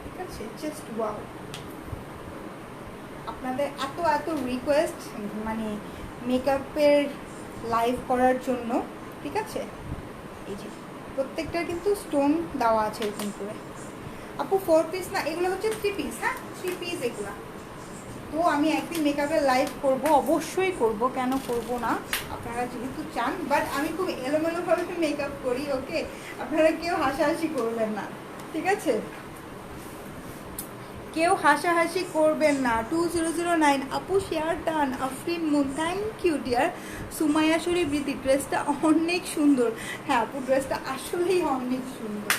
ঠিক আছে, জাস্ট ওয়াও। আপনাদের এত এত রিকোয়েস্ট মানে মেকআপের লাইভ করার জন্য, ঠিক আছে। এই যে প্রত্যেকটা কিন্তু স্টোন দেওয়া আছে এরকম করে। আপু 4 পিস না, এগুলো হচ্ছে 3 পিস, হ্যাঁ 3 পিস এগুলা। তো আমি একদিন মেকআপের লাইভ করব, অবশ্যই করব, কেন করব না, আপনারা যেহেতু চান। বাট আমি খুব এলোমেলোভাবে মেকআপ করি, ওকে, আপনারা কেউ হাসাহাসি করবেন না, ঠিক আছে, কেউ হাসাহাসি করবেন না। 2009 আপু share done. Afrin Moon thank you dear. Sumaiya Sharif Riti ড্রেসটা অনেক সুন্দর। হ্যাঁ আপু ড্রেসটা আসলেই অনেক সুন্দর।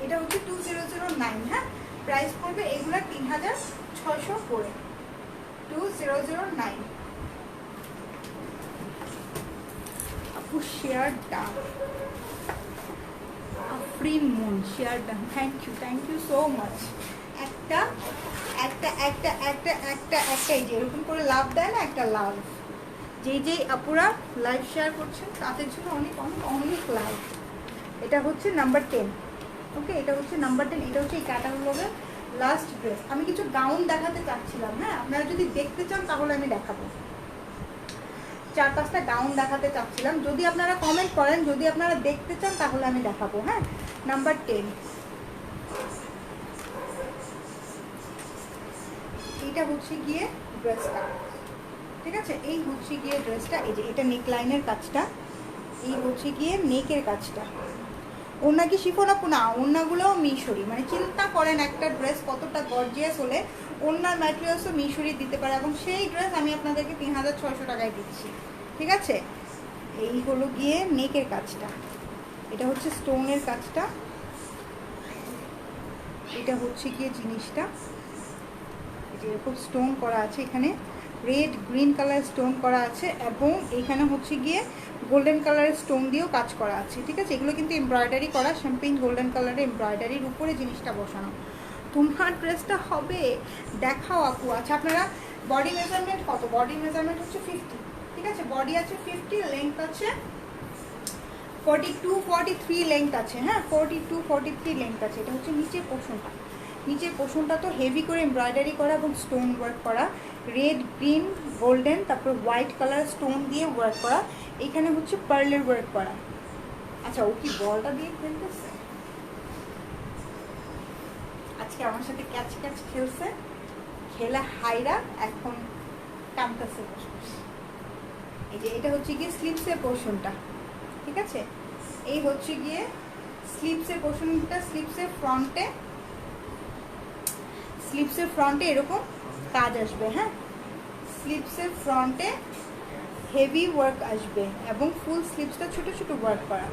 এটা হচ্ছে 2009, হ্যাঁ প্রাইস পড়বে এগুলা 3600 করে। 2009 আপু share done. Afrin Moon share done, thank you so much. একটা একটা একটা একটা একটা একটা এই যে এরকম করে লাভ দেয় না, একটা লাভ, যেই আপুরা লাইভ শেয়ার করছেন তাদের জন্য অনেক অনেক অনেক লাভ। এটা হচ্ছে নাম্বার 10, ওকে, এটা হচ্ছে নাম্বার 10। এটা হচ্ছে এই ক্যাটালগের লাস্ট ড্রেস। আমি কিছু গাউন দেখাতে চাচ্ছিলাম, হ্যাঁ আপনারা যদি দেখতে চান তাহলে আমি দেখাবো। 4-5টা গাউন দেখাতে চাচ্ছিলাম, যদি আপনারা কমেন্ট করেন, যদি আপনারা দেখতে চান তাহলে আমি দেখাবো। হ্যাঁ নাম্বার 10, এটা হচ্ছে গিয়ে ড্রেসটা, ঠিক আছে, এই হচ্ছে গিয়ে ড্রেসটা। এই যে এটা নেক লাইনের কাজটা, এই হচ্ছে গিয়ে নেকের কাজটা। ওড়না কি শিফন আপু? না, ওড়নাগুলোও মিশরি। মানে চিন্তা করেন একটা ড্রেস কতটা গর্জিয়াস হলে ওড়নার ম্যাটেরিয়ালসও মিশরি দিতে পারে, এবং সেই ড্রেস আমি আপনাদেরকে 3600 টাকায় দিচ্ছি, ঠিক আছে। এই হলো গিয়ে নেকের কাজটা, এটা হচ্ছে স্টোনের কাজটা, এটা হচ্ছে গিয়ে জিনিসটা এরকম স্টোন করা আছে, এখানে রেড গ্রিন কালার স্টোন করা আছে, এবং এখানে হচ্ছে গিয়ে গোল্ডেন কালারের স্টোন দিয়েও কাজ করা আছে, ঠিক আছে। এগুলো কিন্তু এমব্রয়ডারি করা, শ্যাম্পেইন গোল্ডেন কালারের এমব্রয়ডারির উপরে জিনিসটা বসানো। তোমার ড্রেসটা হবে দেখাও আপু। আচ্ছা আপনারা বডি মেজারমেন্ট কত? বডি মেজারমেন্ট হচ্ছে 50, ঠিক আছে, বডি আছে 50, লেংথ আছে 42-43 লেংথ আছে, হ্যাঁ 42-43 লেংথ আছে। এটা হচ্ছে নিচের পোর্শনটা, নিচের পোর্শনটা তো হেভি করে এমব্রয়ডারি করা এবং স্টোন ওয়ার্ক করা, রেড গ্রিন গোল্ডেন তারপর হোয়াইট কালার স্টোন দিয়ে ওয়ার্ক করা, এখানে হচ্ছে পার্লের ওয়ার্ক করা। আচ্ছা ও কি বলটা দিয়ে খেলতেছে আজকে আমার সাথে, ক্যাচ ক্যাচ খেলছে, খেলা হাইরা এখন কাঁদতেছে বসে বসে। এই যে এটা হচ্ছে গিয়ে স্লিপসের পোর্শনটা, ঠিক আছে, এই হচ্ছে গিয়ে স্লিপসের পোর্শনটা। স্লিপসের ফ্রন্টে এরকম কাজ আসবে, হ্যাঁ স্লিপসের ফ্রন্টে হেভি ওয়ার্ক আসবে এবং ফুল স্লিপসটা ছোট ছোট ওয়ার্ক করা।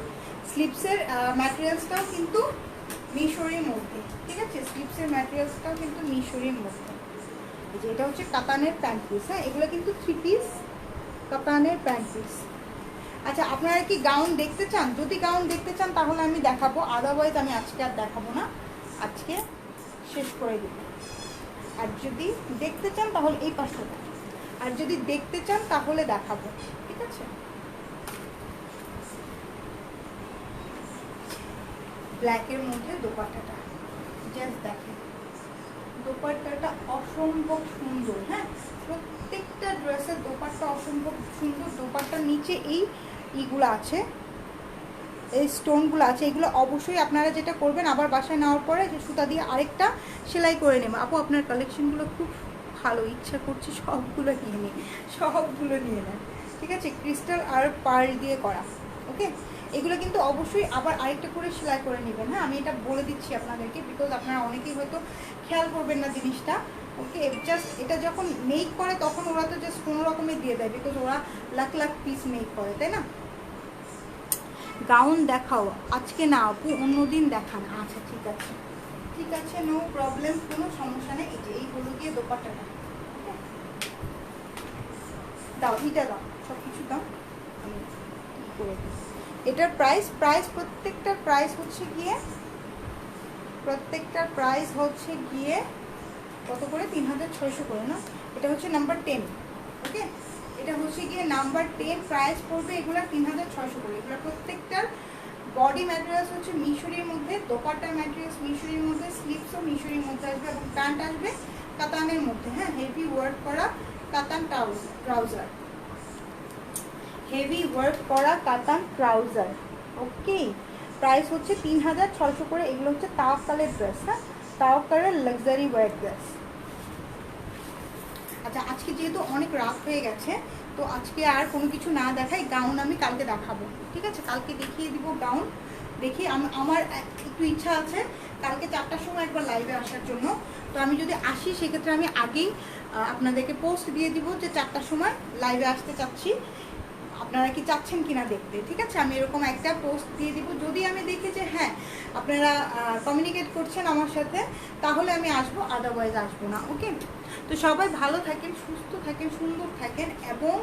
স্লিপসের ম্যাটেরিয়ালসটাও কিন্তু মিশরির মধ্যে, ঠিক আছে, স্লিপসের ম্যাটেরিয়ালসটাও কিন্তু মিশরির মধ্যে। এই যে এটা হচ্ছে কাতানের প্যান্ট পিস, হ্যাঁ এগুলো কিন্তু 3 পিস কাতানের প্যান্ট পিস। আচ্ছা আপনারা কি গাউন দেখতে চান? যদি গাউন দেখতে চান তাহলে আমি দেখাবো, আদারওয়াইজ আমি আজকে আর দেখাবো না, আজকে শেষ করে দেব। আর যদি দেখতে চান তাহলে এই পাশটা, আর যদি দেখতে চান তাহলে দেখাবো, ঠিক আছে। ব্ল্যাকের মধ্যে দোপাট্টাটা জাস্ট দেখেন, দোপাট্টাটা অসম্ভব সুন্দর, হ্যাঁ প্রত্যেকটা ড্রেসের দোপাট্টা অসম্ভব সুন্দর। দোপাট্টার নিচে এইগুলো আছে, এই স্টোনগুলো আছে, এগুলো অবশ্যই আপনারা যেটা করবেন আবার বাসায় নেওয়ার পরে যে সুতা দিয়ে আরেকটা সেলাই করে নেবেন। আপু আপনার কালেকশনগুলো খুব ভালো, ইচ্ছা করছে সবগুলো কিনে, সবগুলো নিয়ে নেন, ঠিক আছে? ক্রিস্টাল আর পার্ল দিয়ে করা, ওকে? এগুলো কিন্তু অবশ্যই আবার আরেকটা করে সেলাই করে নেবেন, হ্যাঁ? আমি এটা বলে দিচ্ছি আপনাদেরকে, বিকজ আপনারা অনেকেই হয়তো খেয়াল করবেন না জিনিসটা, ওকে? জাস্ট এটা যখন মেক করে তখন ওরা তো জাস্ট কোনো রকমের দিয়ে দেয়, বিকজ ওরা লাখ লাখ পিস মেক করে, তাই না? গাউন দেখাও আজকে না আপু, অন্যদিন দেখান। আচ্ছা ঠিক আছে, ঠিক আছে, নো প্রবলেম, কোনো সমস্যা নেই। এই যে এইগুলো গিয়ে দোপাট্টাটা দাও, এটা দাও, সব কিছু দাও, আমি করে দিই। এটার প্রাইস প্রত্যেকটার প্রাইস হচ্ছে গিয়ে কত করে? 3600 করে না? এটা হচ্ছে নাম্বার 10, ওকে? এটা হচ্ছে গিয়ে নাম্বার 10, প্রাইস পড়বে এগুলো 3600 করে। এগুলো প্রত্যেকটার বডি ম্যাটেরিয়ালস হচ্ছে মিশরির মধ্যে, দোপাট্টার ম্যাটেরিয়ালস মিশরির মধ্যে, স্লিভসও মিশরির মধ্যে আসবে এবং প্যান্ট আসবে কাতানের মধ্যে, হ্যাঁ? হেভি ওয়ার্ক করা কাতান ট্রাউজার, হেভি ওয়ার্ক করা কাতান ট্রাউজার, ওকে? প্রাইস হচ্ছে 3600 করে। এগুলো হচ্ছে তাওয়াক্কালের ড্রেস, হ্যাঁ? তাওয়াক্কালের লাক্সারি ওয়ার ড্রেস। আচ্ছা আজকে যেহেতু অনেক রাত হয়ে গেছে, তো আজকে আর কোনো কিছু না দেখাই, গাউন আমি কালকে দেখাবো, ঠিক আছে? কালকে দেখিয়ে দিব গাউন। দেখি আমার একটু ইচ্ছা আছে কালকে 4টার সময় একবার লাইভে আসার জন্য। তো আমি যদি আসি সেক্ষেত্রে আমি আগেই আপনাদেরকে পোস্ট দিয়ে দিব যে 4টার সময় লাইভে আসতে চাচ্ছি, আপনারা কি চাচ্ছেন কিনা দেখতে, ঠিক আছে? আমি এরকম একটা পোস্ট দিয়ে দিব। যদি আমি দেখি যে হ্যাঁ আপনারা কমিউনিকেট করছেন আমার সাথে, তাহলে আমি আসবো, আদারওয়াইজ আসবো না, ওকে? তো সবাই ভালো থাকেন, সুস্থ থাকেন, সুন্দর থাকেন, এবং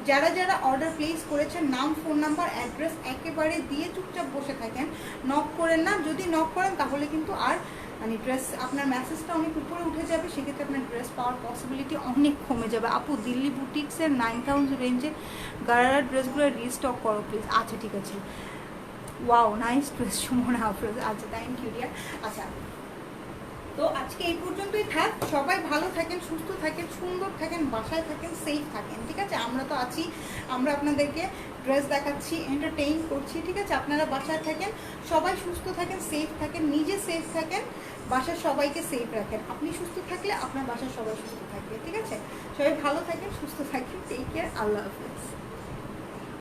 যারা যারা অর্ডার প্লেস করেছেন নাম, ফোন নাম্বার, অ্যাড্রেস একেবারে দিয়ে চুপচাপ বসে থাকেন, নক করেন না। যদি নক করেন তাহলে কিন্তু আর মানে ড্রেস আপনার মেসেজটা অনেক উপরে উঠে যাবে, সেক্ষেত্রে আপনার ড্রেস পাওয়ার পসিবিলিটি অনেক কমে যাবে। আপু দিল্লি বুটিক্সের 9000 রেঞ্জের গারার ড্রেসগুলো রিস্টক করো প্লিজ। আচ্ছা ঠিক আছে, wow nice dress Sumana Afroz, আচ্ছা থ্যাংক ইউ ডিয়ার। আচ্ছা তো আজকে এই পর্যন্তই থাক। সবাই ভালো থাকেন, সুস্থ থাকেন, সুন্দর থাকেন, বাসায় থাকেন, সেফ থাকেন, ঠিক আছে? আমরা তো আছি, আমরা আপনাদেরকে ড্রেস দেখাচ্ছি, এন্টারটেইন করছি, ঠিক আছে? আপনারা বাসায় থাকেন, সবাই সুস্থ থাকেন, সেফ থাকেন, নিজে সেফ থাকেন, বাসার সবাইকে সেফ রাখেন। আপনি সুস্থ থাকলে আপনার বাসার সবাই সুস্থ থাকবে, ঠিক আছে? সবাই ভালো থাকেন, সুস্থ থাকেন, টেক কেয়ার, আল্লাহ হাফেজ।